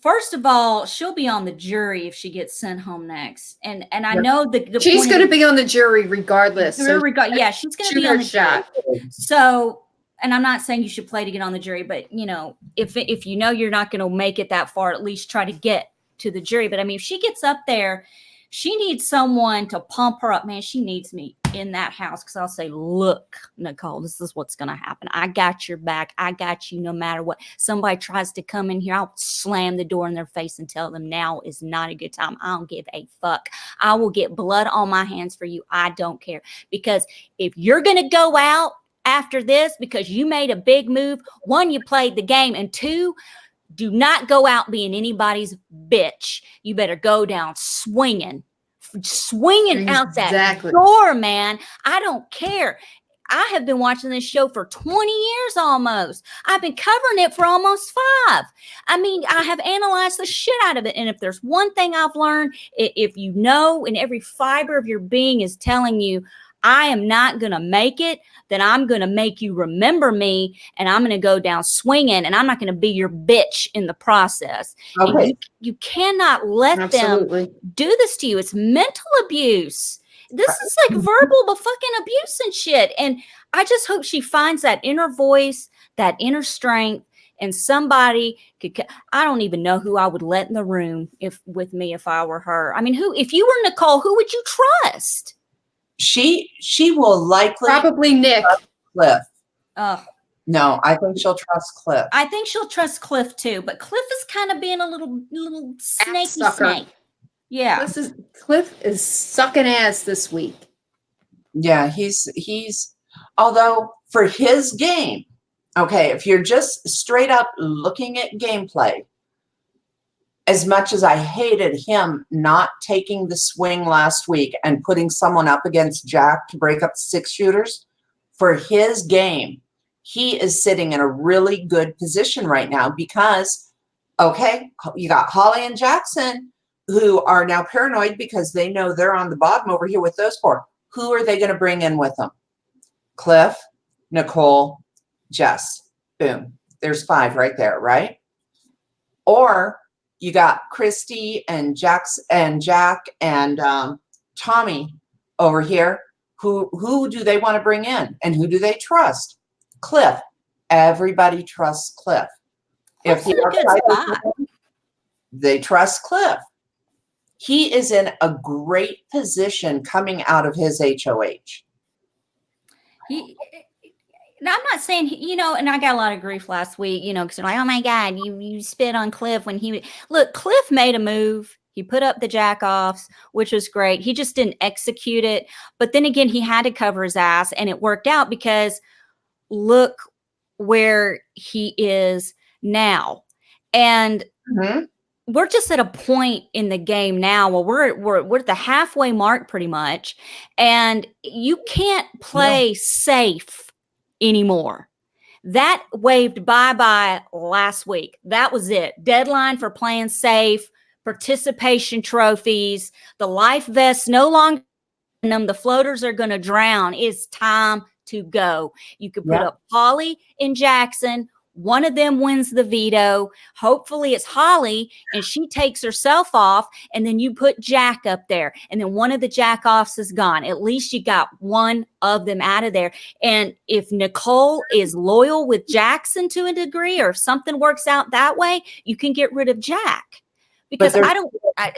first of all, she'll be on the jury if she gets sent home next. And I know
she's going to be on the jury regardless.
Yeah, she's going to be on the jury. So, and I'm not saying you should play to get on the jury, but if you know you're not going to make it that far, at least try to get to the jury. But I mean, if she gets up there, she needs someone to pump her up. Man, she needs me in that house, because I'll say, look, Nicole, this is what's going to happen. I got your back. I got you no matter what. Somebody tries to come in here, I'll slam the door in their face and tell them now is not a good time. I don't give a fuck. I will get blood on my hands for you. I don't care. Because if you're going to go out after this because you made a big move, 1, you played the game, and 2, do not go out being anybody's bitch. You better go down swinging out that door, man. I don't care. I have been watching this show for 20 years almost. I've been covering it for almost 5. I mean, I have analyzed the shit out of it. And if there's one thing I've learned, if and every fiber of your being is telling you, I am not going to make it, then I'm going to make you remember me, and I'm going to go down swinging, and I'm not going to be your bitch in the process.
Okay.
And you cannot let them do this to you. It's mental abuse. This is like verbal fucking abuse and shit. And I just hope she finds that inner voice, that inner strength, and somebody could. I don't even know who I would let in the room with me if I were her. I mean, if you were Nicole, who would you trust?
She will likely
probably Nick.
Cliff.
Oh.
No, I think she'll trust Cliff.
I think she'll trust Cliff too, but Cliff is kind of being a little snaky snake. Yeah.
Cliff is sucking ass this week.
Yeah, he's although for his game, okay, if you're just straight up looking at gameplay, as much as I hated him not taking the swing last week and putting someone up against Jack to break up 6 shooters, for his game, he is sitting in a really good position right now because, okay, you got Holly and Jackson who are now paranoid because they know they're on the bottom over here with those 4. Who are they going to bring in with them? Cliff, Nicole, Jess. Boom. There's 5 right there, right? Or you got Christy and Jack and Tommy over here. Who do they want to bring in? And who do they trust? Cliff. Everybody trusts Cliff. If they trust Cliff. He is in a great position coming out of his HOH.
I'm not saying, and I got a lot of grief last week, because they're like, oh my God, you spit on Cliff when look, Cliff made a move. He put up the jack-offs, which was great. He just didn't execute it. But then again, he had to cover his ass, and it worked out because look where he is now. And we're just at a point in the game now where we're at the halfway mark pretty much, and you can't play safe anymore. That waved bye-bye last week. That was it. Deadline for playing safe, participation trophies, the life vests no longer in them. The floaters are going to drown. It's time to go. You could put up Holly and Jackson. One of them wins the veto. Hopefully it's Holly and she takes herself off, and then you put Jack up there, and then one of the jack-offs is gone. At least you got one of them out of there. And if Nicole is loyal with Jackson to a degree, or if something works out that way, you can get rid of Jack. Because I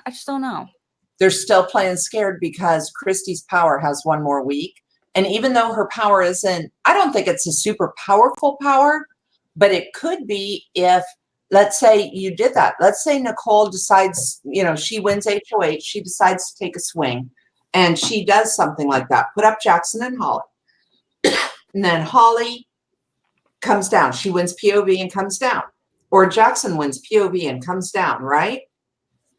just don't know.
They're still playing scared because Christy's power has 1 more week. And even though her power isn't, I don't think it's a super powerful power, but it could be if, let's say you did that. Let's say Nicole decides, she wins HOH. She decides to take a swing and she does something like that. Put up Jackson and Holly. And then Holly comes down. She wins POV and comes down. Or Jackson wins POV and comes down, right?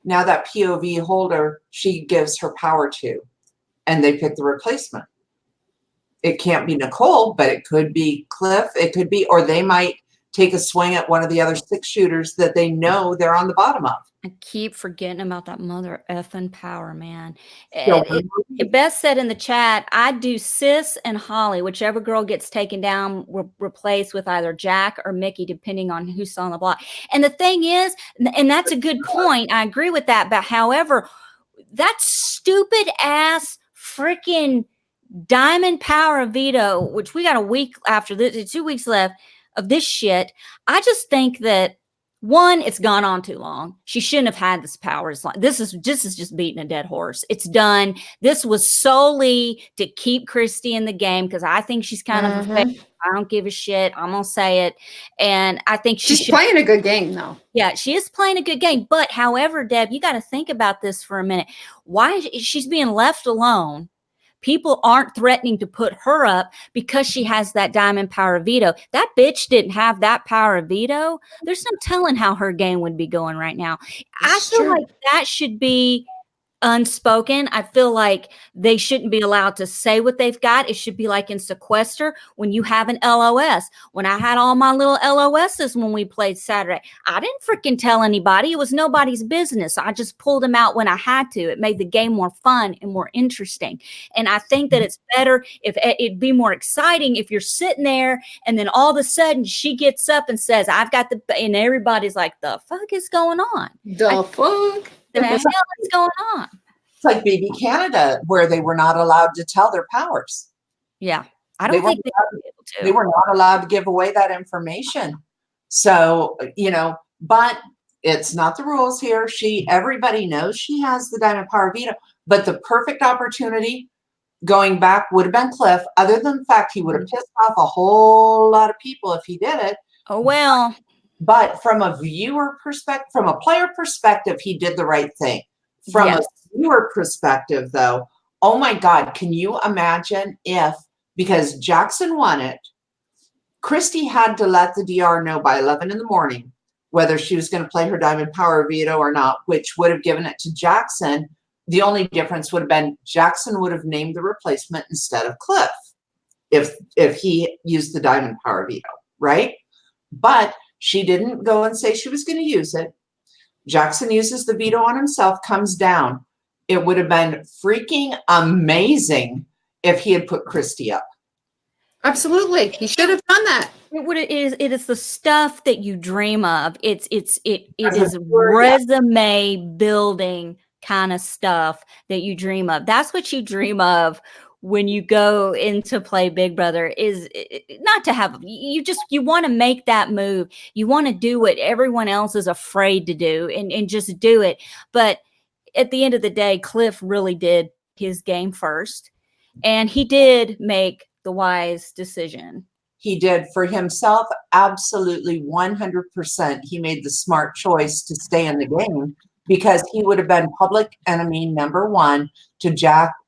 Now that POV holder, she gives her power to, and they pick the replacement. It can't be Nicole, but it could be Cliff. It could be, or they might take a swing at one of the other 6 shooters that they know they're on the bottom of.
I keep forgetting about that mother effing power, man. Beth said in the chat, I'd do Sis and Holly, whichever girl gets taken down, replaced with either Jack or Mickey, depending on who's on the block. And the thing is, and that's a good point, I agree with that, but however, that stupid ass freaking diamond power veto, which we got a week after this, 2 weeks left of this shit. I just think that, one, it's gone on too long. She shouldn't have had this power. This is just beating a dead horse. It's done. This was solely to keep Christy in the game because I think she's kind of a fake. I don't give a shit. I'm gonna say it. And I think
she's playing a good game though.
Yeah, she is playing a good game. But however, Deb, you got to think about this for a minute. Why she's being left alone? People aren't threatening to put her up because she has that diamond power veto. That bitch didn't have that power veto. There's no telling how her game would be going right now. I feel like that should be unspoken. I feel like they shouldn't be allowed to say what they've got. It should be like in sequester when you have an LOS. When I had all my little LOSs when we played Saturday, I didn't freaking tell anybody. It was nobody's business. I just pulled them out when I had to. It made the game more fun and more interesting. And I think that it's better if it'd be more exciting if you're sitting there and then all of a sudden she gets up and says, I've got the, and everybody's like, the fuck is going on?
The fuck?
The hell is going on?
It's like BB Canada, where they were not allowed to tell their powers.
Yeah. I don't think
they were not allowed to give away that information. So, you know, but it's not the rules here. Everybody knows she has the Diamond Power Veto, but the perfect opportunity going back would have been Cliff, other than the fact he would have pissed off a whole lot of people if he did it.
Oh, well.
But from a viewer perspective, from a player perspective, he did the right thing. From a viewer perspective, though, oh my God, can you imagine if, because Jackson won it, Christy had to let the DR know by 11 in the morning whether she was going to play her Diamond Power Veto or not, which would have given it to Jackson. The only difference would have been Jackson would have named the replacement instead of Cliff if he used the Diamond Power Veto, right? But she didn't go and say she was going to use it. Jackson uses the veto on himself, comes down. It would have been freaking amazing if he had put Christy up.
Absolutely. He should have done that.
It is the stuff that you dream of. It is resume building kind of stuff that you dream of. That's what you dream of when you go into play Big Brother, is not to have, you want to make that move. You want to do what everyone else is afraid to do and just do it. But at the end of the day, Cliff really did his game first, and he did make the wise decision.
He did for himself. Absolutely 100%. He made the smart choice to stay in the game, because he would have been public enemy number one to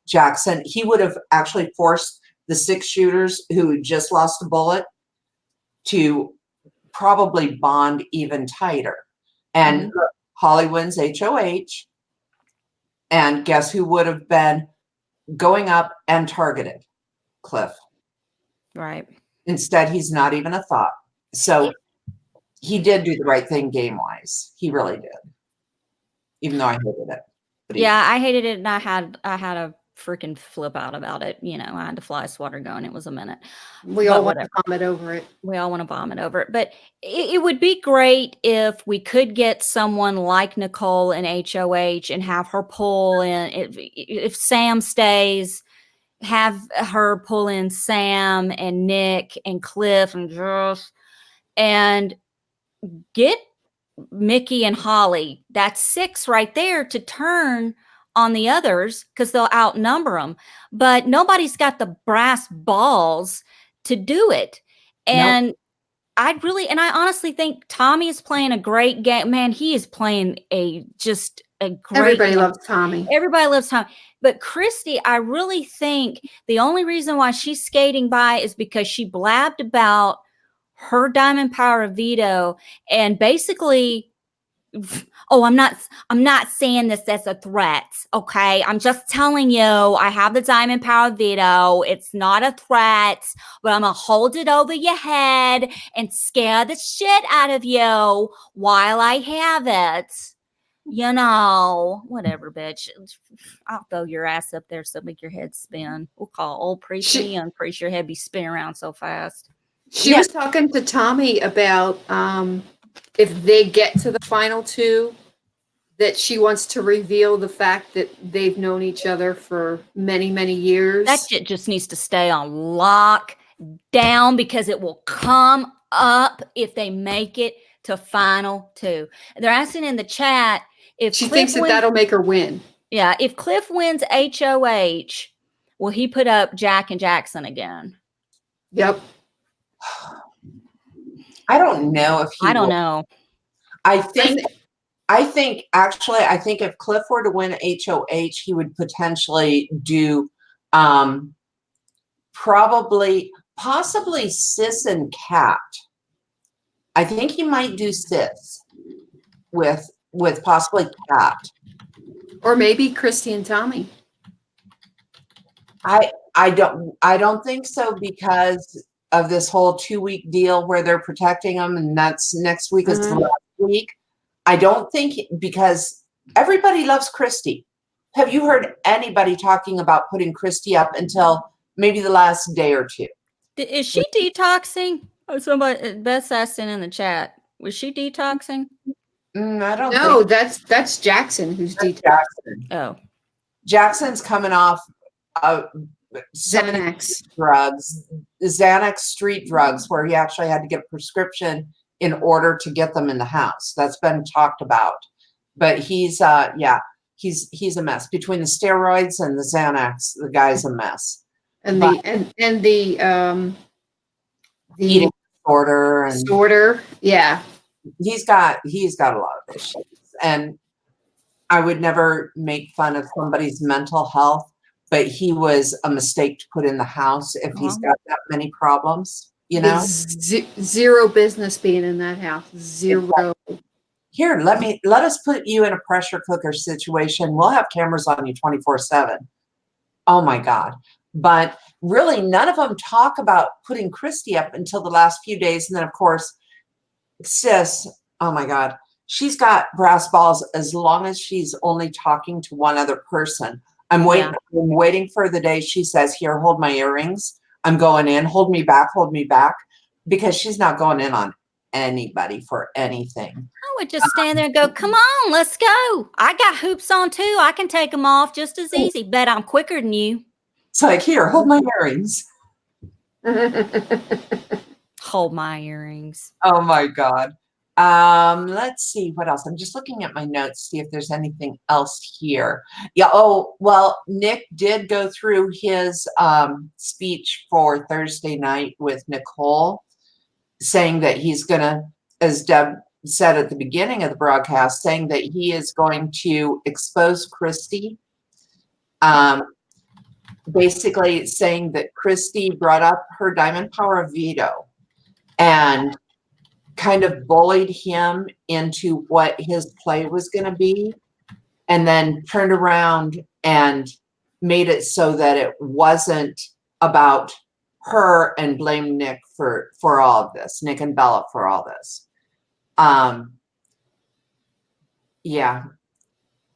Jackson. He would have actually forced the 6 shooters who just lost a bullet to probably bond even tighter. And Holly wins HOH. And guess who would have been going up and targeted? Cliff.
Right.
Instead, he's not even a thought. So he did do the right thing game-wise. He really did. Even though I hated it.
Yeah, I hated it, and I had a freaking flip out about it. You know, I had to fly a swatter gun. It was a minute.
We all want to vomit over it.
We all want to vomit over it. But it would be great if we could get someone like Nicole in HOH and have her pull in. If Sam stays, have her pull in Sam and Nick and Cliff and Josh, and get Mickey and Holly. That's 6 right there to turn on the others, because they'll outnumber them. But nobody's got the brass balls to do it. And I honestly think Tommy is playing a great game. Man, he is playing just a great
Everybody
game.
loves Tommy.
Everybody loves Tommy. But Christy, I really think the only reason why she's skating by is because she blabbed about her Diamond Power Veto, and basically, oh, I'm not saying this as a threat, okay? I'm just telling you, I have the Diamond Power Veto. It's not a threat, but I'm gonna hold it over your head and scare the shit out of you while I have it. You know, whatever, bitch. I'll throw your ass up there so make your head spin. We'll call old priest and young priest. Your head be spinning around so fast.
She was talking to Tommy about if they get to the final 2, that she wants to reveal the fact that they've known each other for many, many years.
That shit just needs to stay on lock down, because it will come up if they make it to final 2. They're asking in the chat if
she thinks that'll make her win.
Yeah, if Cliff wins HOH, will he put up Jack and Jackson again?
Yep.
I don't know if he
I don't know.
I think actually if Cliff were to win HOH, he would potentially do possibly Sis and Kat. I think he might do Sis with possibly Kat.
Or maybe Christy and Tommy.
I don't think so, because of this whole 2-week deal where they're protecting them, and that's next week is the last week. I don't think, because everybody loves Christy. Have you heard anybody talking about putting Christy up until maybe the last day or two?
Is she detoxing? Oh, somebody, Beth's asking in the chat. Was she detoxing?
I don't
No,
think
that's Jackson who's detoxing.
Jackson.
Oh,
Jackson's coming off some
Xanax.
drugs, Xanax street drugs, where he actually had to get a prescription in order to get them in the house. That's been talked about. But he's a mess. Between the steroids and the Xanax, the guy's a mess.
And
But-
the
Eating disorder and
disorder. Yeah.
he's got a lot of issues. And I would never make fun of somebody's mental health, but he was a mistake to put in the house if he's got that many problems, you know?
Zero business being in that house. Zero.
Here, let us put you in a pressure cooker situation. We'll have cameras on you 24/7. Oh my God. But really, none of them talk about putting Christy up until the last few days. And then, of course, sis, oh my God, she's got brass balls as long as she's only talking to one other person. I'm waiting for the day she says, here, hold my earrings. I'm going in, hold me back, because she's not going in on anybody for anything.
I would just stand there and go, come on, let's go. I got hoops on too. I can take them off just as easy, but I'm quicker than you.
It's like, here, hold my earrings.
Hold my earrings.
Oh my God. Let's see what else. I'm just looking at my notes, see if there's anything else here. Yeah. Oh, well, Nick did go through his speech for Thursday night with Nicole, saying that he's gonna, as Deb said at the beginning of the broadcast, saying that he is going to expose Christy. Basically saying that Christy brought up her diamond power of veto and kind of bullied him into what his play was going to be, and then turned around and made it so that it wasn't about her, and blamed Nick for all of this, Nick and Bella for all this. Yeah.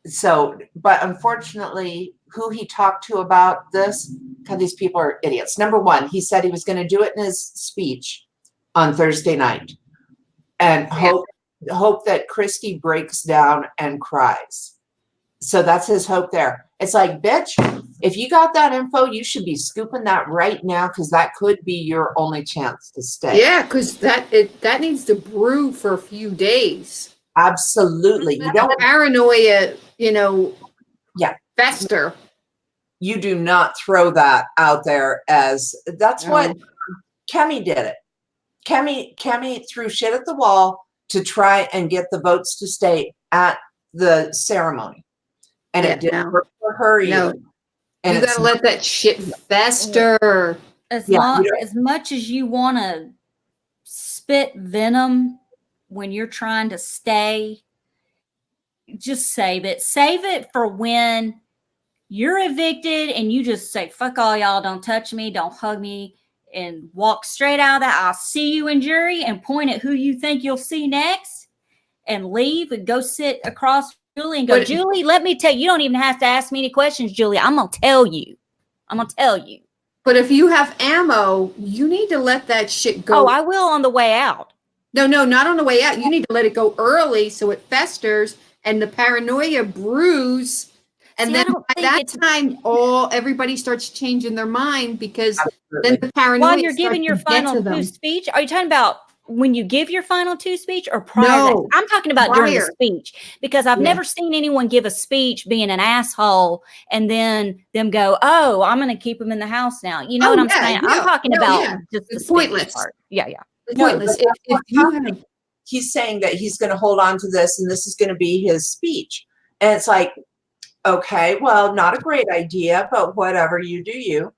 So, but unfortunately, who he talked to about this, God, these people are idiots. Number one, he said he was going to do it in his speech on Thursday night, and hope that Christy breaks down and cries. So that's his hope there. It's like, bitch, if you got that info, you should be scooping that right now, because that could be your only chance to stay.
Yeah, because that needs to brew for a few days.
Absolutely. You don't
paranoia,
Yeah.
fester.
You do not throw that out there as that's what Kemi did it. Kemi threw shit at the wall to try and get the votes to stay at the ceremony. And it didn't work for her either. And
you gotta let that shit fester.
As much as you want to spit venom when you're trying to stay, just save it. Save it for when you're evicted and you just say, fuck all y'all, don't touch me, don't hug me, and walk straight out of that. I'll see you in jury, and point at who you think you'll see next, and leave and go sit across Julie and go, Julie, let me tell you, you don't even have to ask me any questions, Julie. I'm going to tell you.
But if you have ammo, you need to let that shit go.
Oh, I will on the way out.
No, not on the way out. You need to let it go early so it festers and the paranoia brews. And
See,
then by that time, everybody starts changing their mind, because then the paranoia.
While you're giving your final two speech, are you talking about when you give your final two speech, or prior?
No,
I'm talking about during the speech, because I've never seen anyone give a speech being an asshole and then them go, oh, I'm going to keep them in the house now. You know what I'm saying?
Yeah.
I'm talking about just the
pointless
part. Yeah.
It's pointless. If you have,
he's saying that he's going to hold on to this, and this is going to be his speech. And it's like, okay, well, not a great idea, but whatever, you do you.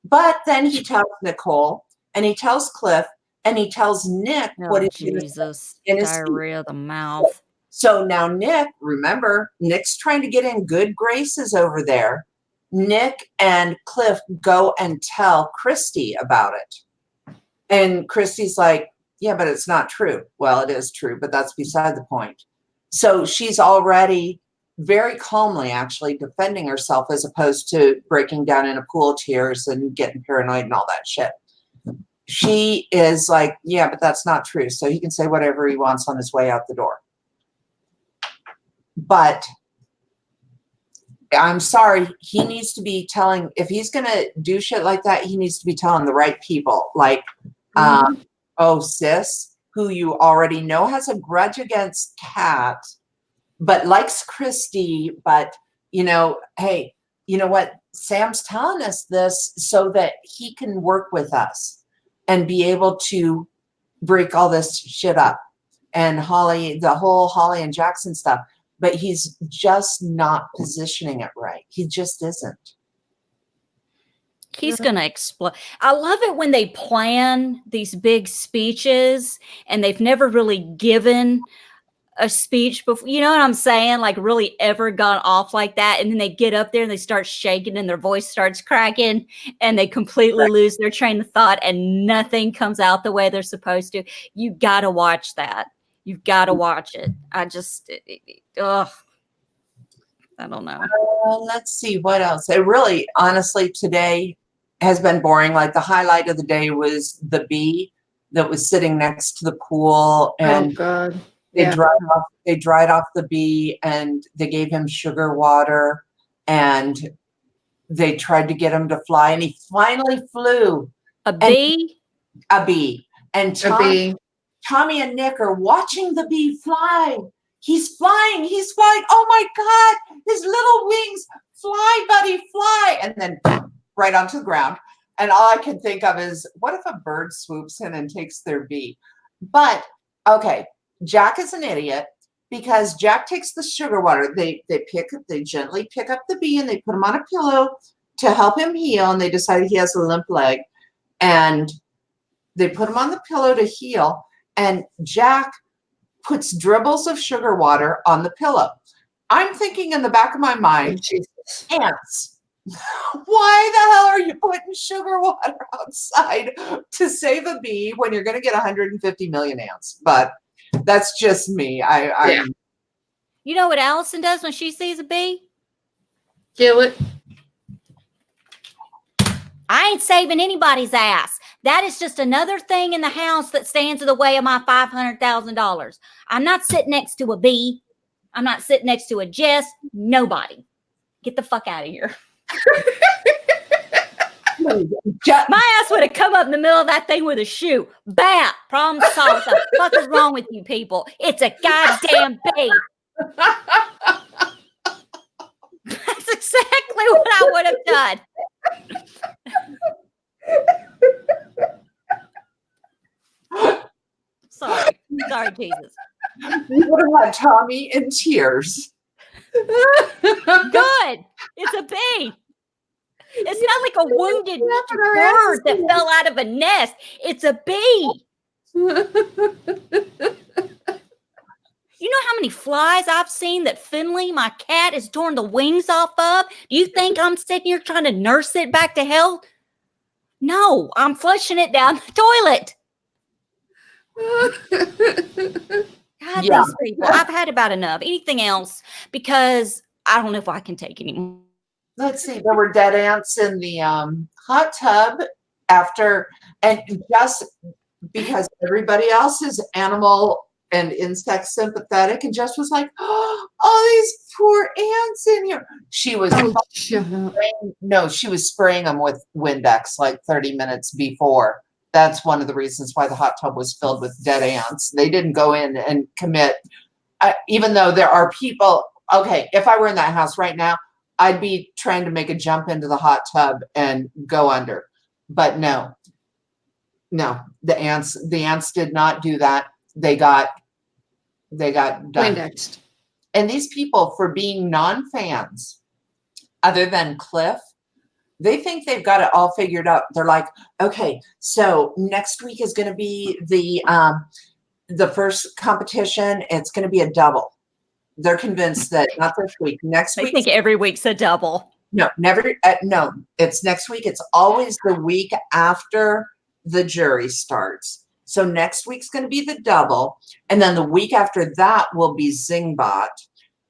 But then he tells Nicole, and he tells Cliff, and he tells Nick what he's
Jesus, diarrhea of the mouth.
So now Nick, remember, Nick's trying to get in good graces over there. Nick and Cliff go and tell Christy about it. And Christy's like, yeah, but it's not true. Well, it is true, but that's beside the point. So she's already very calmly actually defending herself as opposed to breaking down in a pool of tears and getting paranoid and all that shit. She is like, yeah, but that's not true. So he can say whatever he wants on his way out the door. But I'm sorry, he needs to be telling, if he's going to do shit like that, he needs to be telling the right people. Like, oh, sis, who you already know has a grudge against Kat, but likes Christy. But, you know, hey, you know what? Sam's telling us this so that he can work with us and be able to break all this shit up. And Holly, the whole Holly and Jackson stuff. But he's just not positioning it right. He just isn't.
He's going to explode. I love it when they plan these big speeches and they've never really given a speech before. You know what I'm saying? Like really ever gone off like that. And then they get up there and they start shaking and their voice starts cracking and they completely lose their train of thought and nothing comes out the way they're supposed to. You got to watch that. You've got to watch it. I just, I don't know.
Let's see what else. It really, honestly, today has been boring. Like the highlight of the day was the bee that was sitting next to the pool, and they dried off the bee, and they gave him sugar water, and they tried to get him to fly, and he finally flew.
A bee,
and Tommy and Nick are watching the bee fly. He's flying. Oh my God, his little wings, fly, buddy, fly. And then right onto the ground. And all I can think of is, what if a bird swoops in and takes their bee? But, okay, Jack is an idiot because Jack takes the sugar water. They gently pick up the bee and they put him on a pillow to help him heal. And they decided he has a limp leg. And they put him on the pillow to heal. And Jack puts dribbles of sugar water on the pillow. I'm thinking in the back of my mind, ants. Why the hell are you putting sugar water outside to save a bee when you're going to get 150 million ants? But that's just me.
You know what Allison does when she sees a bee?
Kill it.
I ain't saving anybody's ass. That is just another thing in the house that stands in the way of my $500,000. I'm not sitting next to a bee. I'm not sitting next to a Jess. Nobody. Get the fuck out of here. My ass would have come up in the middle of that thing with a shoe. Bat. Problem solved. What the fuck is wrong with you people? It's a goddamn bee. That's exactly what I would have done. Sorry, Jesus.
You would have had Tommy in tears.
Good. It's a bee. It's not like a wounded bird that fell out of a nest. It's a bee. You know how many flies I've seen that Finley, my cat, has torn the wings off of? Do you think I'm sitting here trying to nurse it back to health? No, I'm flushing it down the toilet. God, these people. I've had about enough. Anything else? Because I don't know if I can take anymore.
Let's see. There were dead ants in the hot tub after, and just because everybody else is animal and insect sympathetic, and Jess was like, "Oh, these poor ants in here." She was she was spraying them with Windex like 30 minutes before. That's one of the reasons why the hot tub was filled with dead ants. They didn't go in and commit, even though there are people. Okay, if I were in that house right now, I'd be trying to make a jump into the hot tub and go under. But no, the ants did not do that. They got done.
Indexed.
And these people, for being non-fans, other than Cliff, they think they've got it all figured out. They're like, okay, so next week is going to be the first competition. It's going to be a double. they're convinced that not this week, next
I
week.
think every week's a double.
No, never. No, it's next week. It's always the week after the jury starts. So next week's going to be the double. And then the week after that will be Zingbot.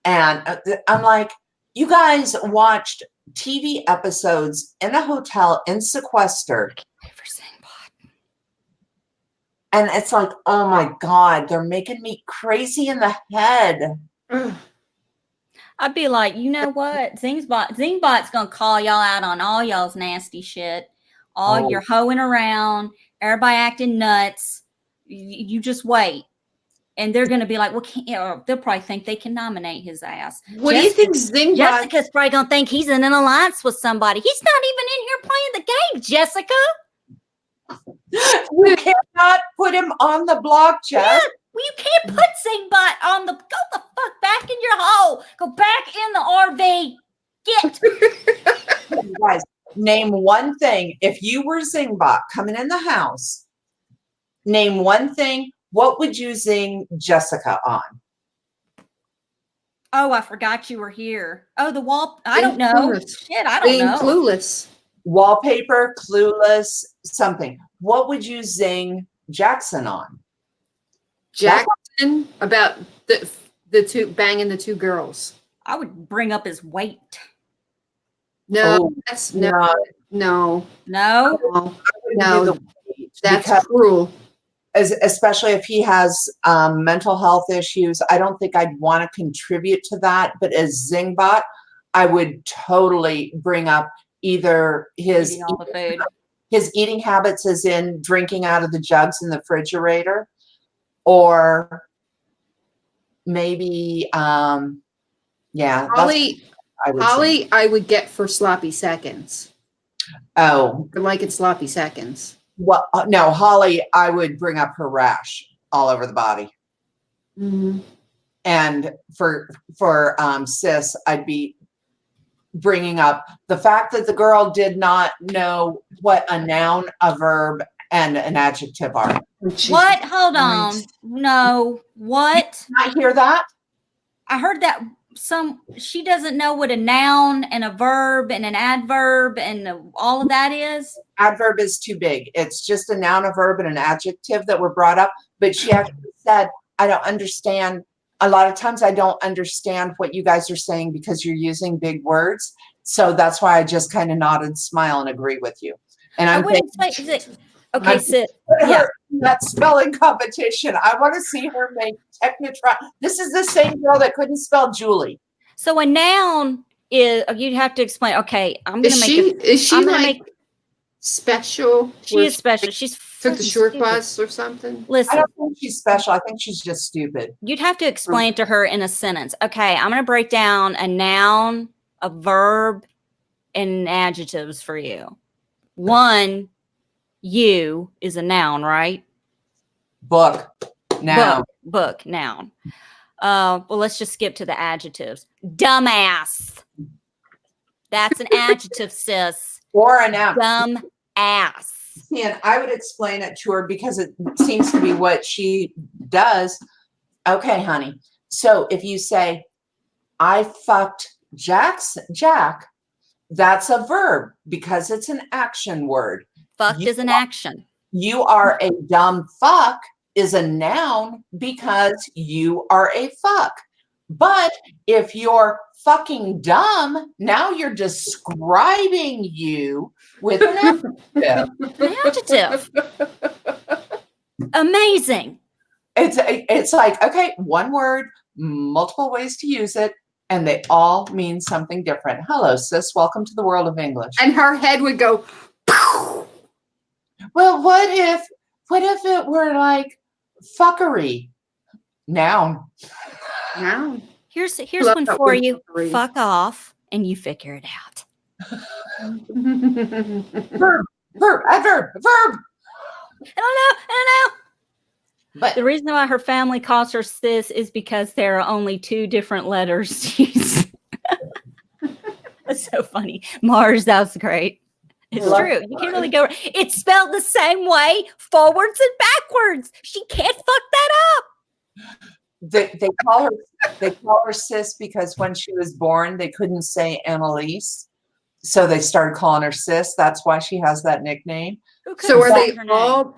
And I'm like, you guys watched TV episodes in a hotel in sequester.
For Zingbot.
And it's like, oh my God, they're making me crazy in the head.
I'd be like, you know what? Zingbot's going to call y'all out on all y'all's nasty shit. All your hoeing around, everybody acting nuts. You just wait. And they're going to be like, well, they'll probably think they can nominate his ass.
What do you think Zingbot?
Jessica's probably going to think he's in an alliance with somebody. He's not even in here playing the game, Jessica.
You cannot put him on the block, Jess.
Yeah, well, you can't put Zingbot on the. Go the fuck back in your hole. Go back in the RV. Get.
You guys, name one thing. If you were Zingbot coming in the house, name one thing. What would you zing Jessica on?
Oh, I forgot you were here. Oh, the wall. I don't know. Shit, I don't know.
Clueless.
Wallpaper, Clueless, something. What would you zing Jackson on?
Jackson about the two banging the two girls.
I would bring up his weight.
No, that's no. That's cruel.
Especially if he has mental health issues, I don't think I'd want to contribute to that. But as Zingbot, I would totally bring up either his eating habits, as in drinking out of the jugs in the refrigerator, or maybe,
Holly, I would get for sloppy seconds.
Oh,
I like it sloppy seconds.
Well, no, Holly, I would bring up her rash all over the body.
Mm-hmm.
And for Sis, I'd be bringing up the fact that the girl did not know what a noun, a verb, and an adjective are.
What? Hold on. No. What?
Did I hear that?
I heard that she doesn't know what a noun and a verb and an adverb and all of that is.
Adverb is too big. It's just a noun, a verb, and an adjective that were brought up. But she actually said, I don't understand. A lot of times I don't understand what you guys are saying because you're using big words. So that's why I just kind of nodded, smile, and agree with you. And I'm
okay, Sis.
Yeah. That spelling competition. I want to see her make Technitron. This is the same girl that couldn't spell Julie.
So a noun is, you'd have to explain. Okay, I'm going to make
Is she special?
She is special. She's
took the short bus or something.
Listen, I don't think she's special. I think she's just stupid.
You'd have to explain to her in a sentence. Okay, I'm going to break down a noun, a verb, and adjectives for you. One, you is a noun, right?
Book, noun.
Book, noun. Well, let's just skip to the adjectives. Dumbass. That's an adjective, Sis.
Or a noun.
Dumb ass.
See, and I would explain it to her because it seems to be what she does. Okay, honey. So if you say, I fucked Jack, that's a verb because it's an action word.
Fucked is an action.
You are a dumb fuck is a noun because you are a fuck. But if you're fucking dumb, now you're describing you with an adjective.
Amazing.
It's like, okay, one word, multiple ways to use it, and they all mean something different. Hello, sis. Welcome to the world of English.
And her head would go, pow.
Well, what if it were like fuckery? Noun.
Noun.
Here's one for you. Fuck off, and you figure it out.
Verb. I
don't know.
But
the reason why her family calls her sis is because there are only two different letters to use. That's so funny. Mars, that's great. It's true. You can't really go. It's spelled the same way, forwards and backwards. She can't fuck that up.
They call her sis because when she was born, they couldn't say Annalise. So they started calling her sis. That's why she has that nickname.
So are they
her name?
all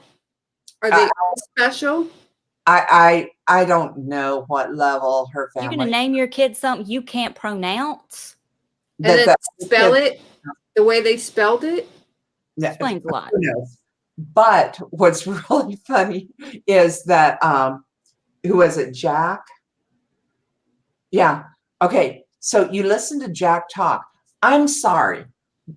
special?
I don't know what level her
You're
family.
gonna name your kid something you can't pronounce?
And then spell it the way they spelled it?
Explains a lot.
Who knows? But what's really funny is that who was it? Jack? Yeah. Okay. So you listen to Jack talk. I'm sorry,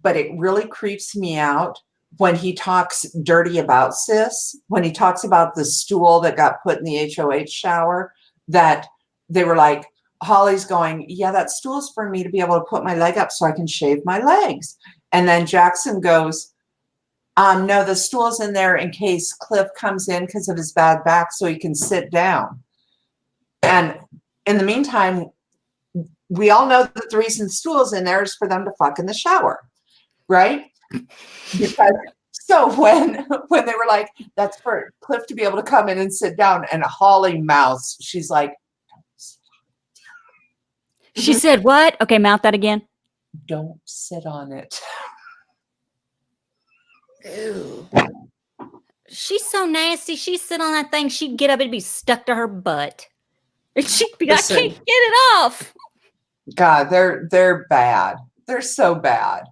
but it really creeps me out when he talks dirty about sis, when he talks about the stool that got put in the HOH shower, that they were like, Holly's going, yeah, that stool's for me to be able to put my leg up so I can shave my legs. And then Jackson goes, no, the stool's in there in case Cliff comes in because of his bad back so he can sit down. And in the meantime, we all know that the reason stool's in there is for them to fuck in the shower, right? Because so when they were like, that's for Cliff to be able to come in and sit down, and Holly mouths, she's like,
She said what? Okay, mouth that again.
don't sit on it.
Ew.
She's so nasty. She'd sit on that thing. She'd get up. It'd be stuck to her butt. And she'd be like, I can't get it off.
God, they're bad. They're so bad.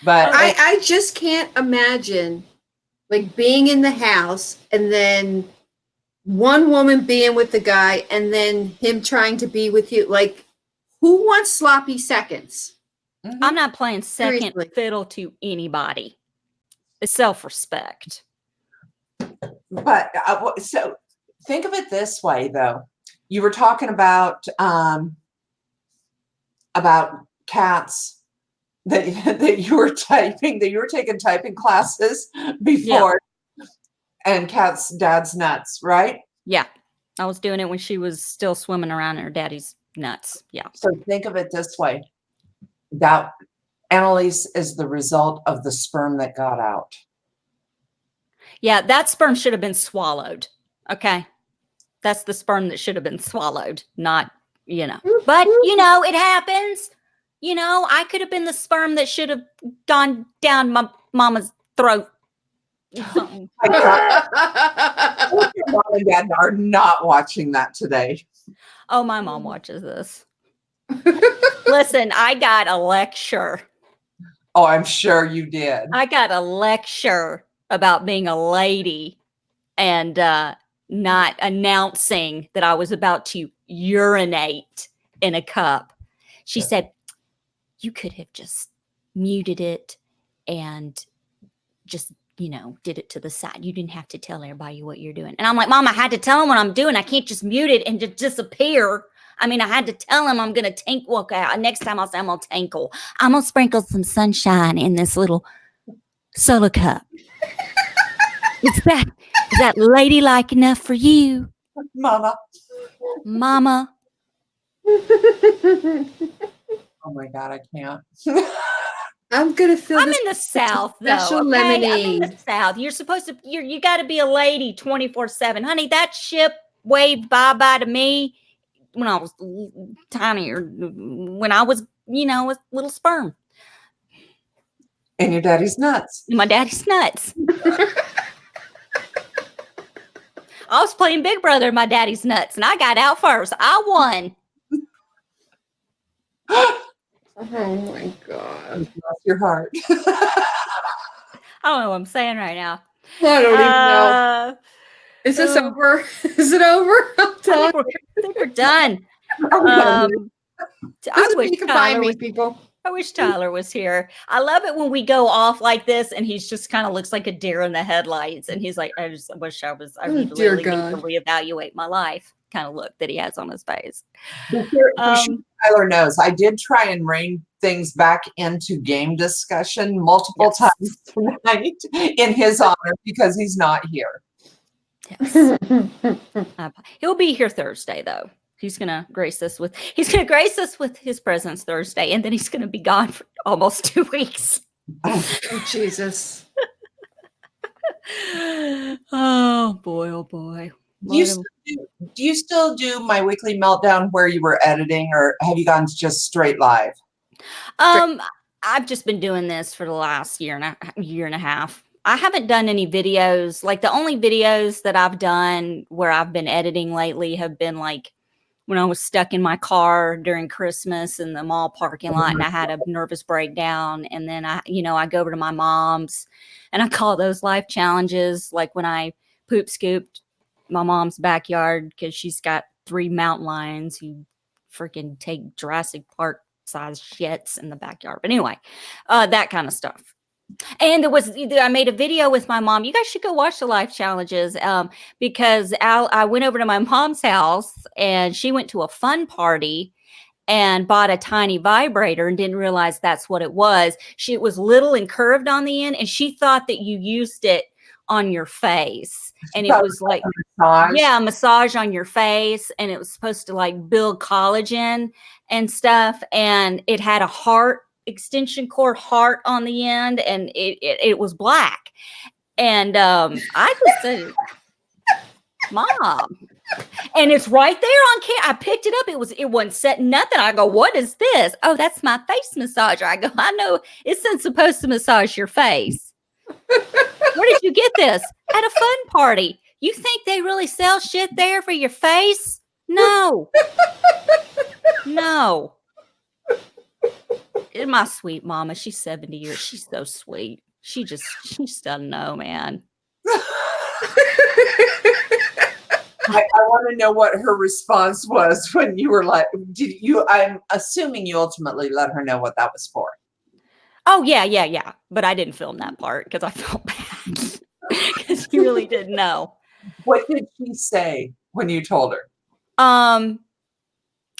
But
I just can't imagine like being in the house and then one woman being with the guy and then him trying to be with you. Like, who wants sloppy seconds?
I'm not playing second
Seriously.
fiddle to anybody. It's self-respect.
But so think of it this way, though. You were talking about cats that you were typing, that you were taking typing classes before, and Kat's dad's nuts, right?
Yeah. I was doing it when she was still swimming around in her daddy's nuts. Yeah.
So think of it this way. That Annalise is the result of the sperm that got out.
Yeah, that sperm should have been swallowed. Okay. That's the sperm that should have been swallowed, not, But, it happens. I could have been the sperm that should have gone down my mama's throat.
Mom and Dad are not watching that today.
Oh, my mom watches this. Listen, I got a lecture.
Oh, I'm sure you did.
I got a lecture about being a lady and not announcing that I was about to urinate in a cup. She said, you could have just muted it and just, did it to the side. You didn't have to tell everybody what you're doing. And I'm like, Mom, I had to tell them what I'm doing. I can't just mute it and just disappear. I mean, I had to tell him I'm going to tank walk out. Next time I'll say I'm going to tankle. I'm going to sprinkle some sunshine in this little solo cup. Is that ladylike enough for you?
Mama.
Mama.
Oh my God, I can't.
I'm gonna feel.
I'm in the South, though.
Special
Okay?
lemonade.
I'm in the South. You're supposed to. You got to be a lady 24/7, honey. That ship waved bye to me when I was tiny, or when I was, a little sperm.
And your daddy's nuts.
My daddy's nuts. I was playing Big Brother. My daddy's nuts, and I got out first. I won.
Oh my God.
Bless your heart.
I don't know what I'm saying right now.
I don't even know. Is this over? Is it over?
I think we're done. I wish
You can find
Tyler
me,
was,
people.
I wish Tyler was here. I love it when we go off like this and he's just kind of looks like a deer in the headlights. And he's like, I just wish I need to reevaluate my life kind of look that he has on his face.
Tyler knows. I did try and rein things back into game discussion multiple times tonight in his honor because he's not here.
Yes. He'll be here Thursday, though. He's gonna grace us with his presence Thursday, and then he's gonna be gone for almost 2 weeks.
Oh, Jesus.
Oh boy.
Do you still do My Weekly Meltdown where you were editing, or have you gone to just straight live?
I've just been doing this for the last year and a half. I haven't done any videos. Like the only videos that I've done where I've been editing lately have been like when I was stuck in my car during Christmas in the mall parking lot and I had a nervous breakdown. And then I go over to my mom's and I call those life challenges. Like when I poop scooped my mom's backyard because she's got 3 mountain lions who freaking take Jurassic Park size shits in the backyard. But anyway, that kind of stuff. And I made a video with my mom. You guys should go watch the life challenges because I went over to my mom's house and she went to a fun party and bought a tiny vibrator and didn't realize that's what it was. It was little and curved on the end, and she thought that you used it on your face. And it was like, a massage on your face, and it was supposed to like build collagen and stuff. And it had a heart extension cord heart on the end, and it was black. And I just said, Mom, and it's right there on camera. I picked it up. It wasn't setting nothing. I go, what is this? Oh, that's my face massager. I go, I know it's supposed to massage your face. Where did you get this? At a fun party. You think they really sell shit there for your face? No. No. My sweet mama, she's 70 years. She's so sweet. She just doesn't know, man.
I want to know what her response was when you were like, I'm assuming you ultimately let her know what that was for.
Oh, yeah. But I didn't film that part because I felt bad. Because she really didn't know.
What did she say when you told her?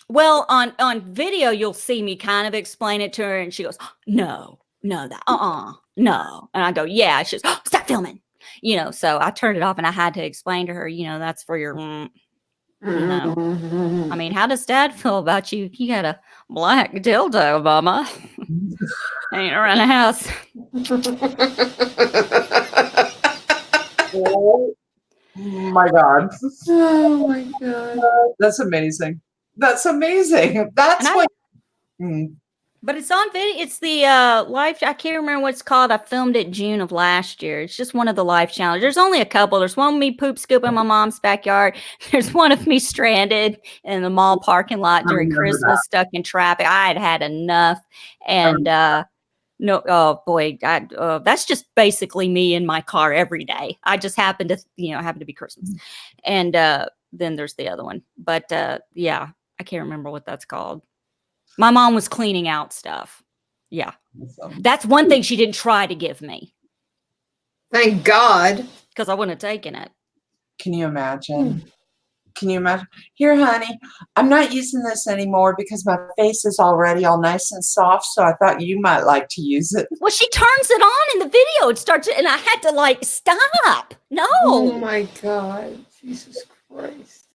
Well, on video, you'll see me kind of explain it to her, and she goes, no, no. And I go, yeah. She goes, stop filming. So I turned it off, and I had to explain to her, that's for your, I mean, how does Dad feel about you? You got a black dildo, Mama. Ain't around the house.
Oh my God.
Oh my God.
That's amazing. That's amazing. That's what.
But it's on video. It's the live. I can't remember what it's called. I filmed it June of last year. It's just one of the life challenges. There's only a couple. There's one of me poop scooping in my mom's backyard. There's one of me stranded in the mall parking lot during Christmas, stuck in traffic. I had enough. And no, oh boy, that's just basically me in my car every day. I just happen to be Christmas. And then there's the other one. But yeah, I can't remember what that's called. My mom was cleaning out stuff. Yeah. That's one thing she didn't try to give me.
Thank God.
Because I wouldn't have taken it.
Can you imagine? Can you imagine? Here, honey, I'm not using this anymore because my face is already all nice and soft. So I thought you might like to use it.
Well, she turns it on in the video. It starts, and I had to stop. No.
Oh my God. Jesus Christ.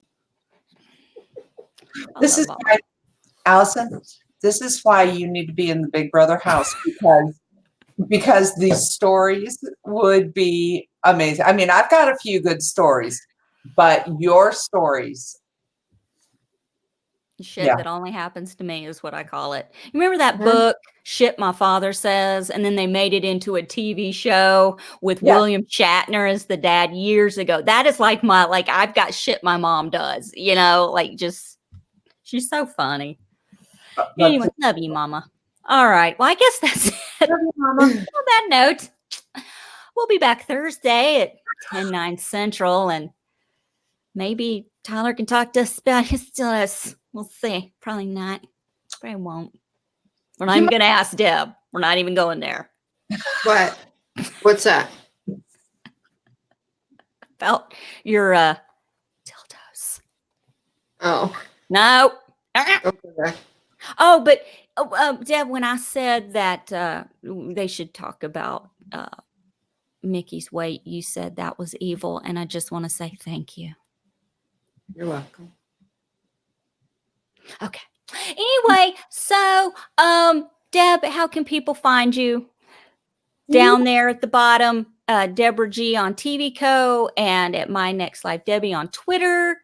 This is why, Allison, this is why you need to be in the Big Brother house because these stories would be amazing. I mean, I've got a few good stories, but your stories.
Shit that only happens to me is what I call it. You remember that book, Shit My Father Says? And then they made it into a TV show with William Shatner as the dad years ago. That is like I've got shit my mom does, she's so funny. Anyway, love you, Mama. All right. Well, I guess that's it.
Love you, Mama.
On that note, we'll be back Thursday at 10/9 Central, and maybe Tyler can talk to us about his stillness. We'll see. Probably not. Probably won't. We're not even going to ask Deb. We're not even going there.
What? What's that?
About your dildos.
Oh.
No.
Okay.
Oh, but Deb, when I said that they should talk about Mickey's weight, you said that was evil, and I just want to say thank you.
You're welcome.
Okay. Anyway, so Deb, how can people find you? Down there at the bottom, Deborah G on TV Co. and at My Next Life Debbie on Twitter.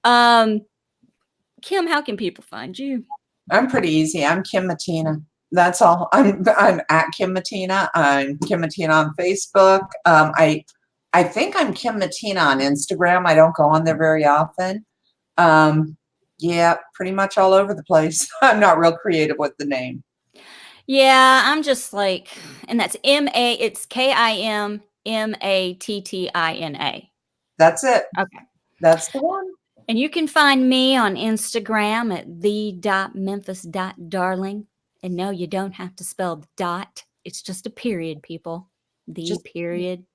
Kim, how can people find you?
I'm pretty easy. I'm Kim Matina. That's all. I'm at Kim Matina. I'm Kim Matina on Facebook. I think I'm Kim Matina on Instagram. I don't go on there very often. Yeah, pretty much all over the place. I'm not real creative with the name.
Yeah, I'm just like, and that's it's KIMMATTINA.
That's it.
Okay.
That's the one.
And you can find me on Instagram at the.memphis.darling. And no, you don't have to spell the dot. It's just a period, people.
Just-
period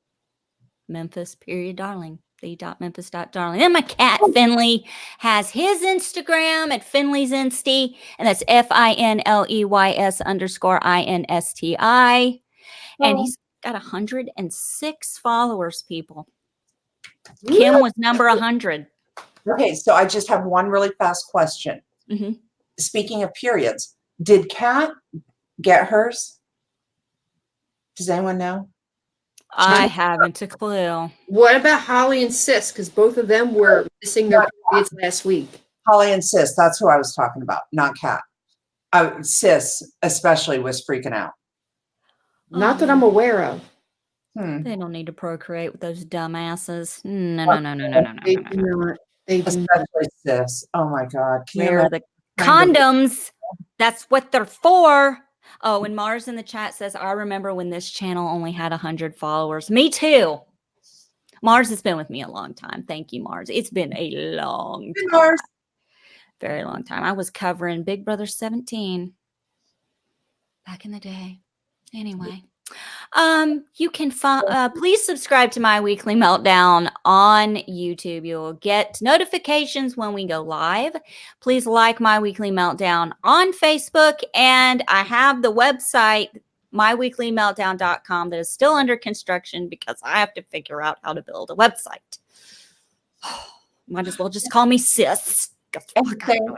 Memphis period darling. The.memphis.darling. And my cat Finley has his Instagram at Finley's Insty, and that's FINLEYS_INSTI. And he's got 106 followers, people. Kim was number 100.
Okay, so I just have one really fast question.
Mm-hmm.
Speaking of periods, did Kat get hers? Does anyone know?
I haven't a clue.
What about Holly and Sis? Because both of them were missing their periods last week.
Holly and Sis, that's who I was talking about, not Kat. Sis especially was freaking out.
Not that I'm aware of.
They don't need to procreate with those dumbasses. No.
They do not. They do not.
Especially Sis. Oh my God. Can you
Where are the condoms? That's what they're for. Oh, and Mars in the chat says, I remember when this channel only had 100 followers. Me too. Mars has been with me a long time. Thank you, Mars. It's been a long time.
Mars.
Very long time. I was covering Big Brother 17 back in the day. Anyway. You can please subscribe to My Weekly Meltdown on YouTube. You'll get notifications when we go live. Please like My Weekly Meltdown on Facebook, and I have the website myweeklymeltdown.com that is still under construction because I have to figure out how to build a website. Might as well just call me Sis.
Thank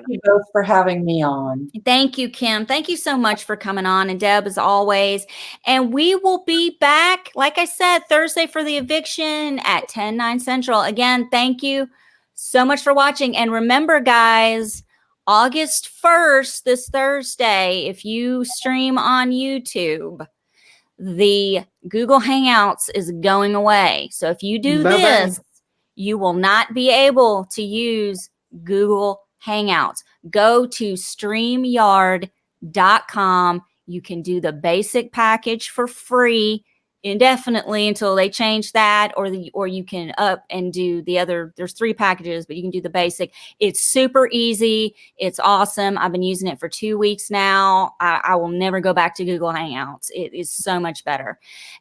you both for having me on.
Thank you, Kim. Thank you so much for coming on, and Deb, as always. And we will be back, like I said, Thursday for the eviction at 10/9 Central. Again, thank you so much for watching. And remember, guys, August 1st, this Thursday, if you stream on YouTube, the Google Hangouts is going away. So if you do this, you will not be able to use Google Hangouts. Go to StreamYard.com. You can do the basic package for free indefinitely until they change that, or you can up and do the other. There's 3 packages, but you can do the basic. It's super easy. It's awesome. I've been using it for 2 weeks now. I will never go back to Google Hangouts. It is so much better.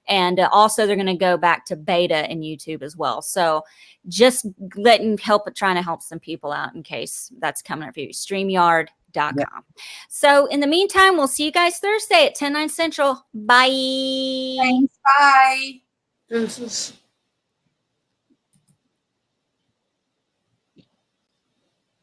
And also they're going to go back to beta in YouTube as well. So just trying to help some people out in case that's coming up for you. StreamYard.com. Yep. So in the meantime, we'll see you guys Thursday at 10/9 Central. Bye.
Thanks. Bye.
This is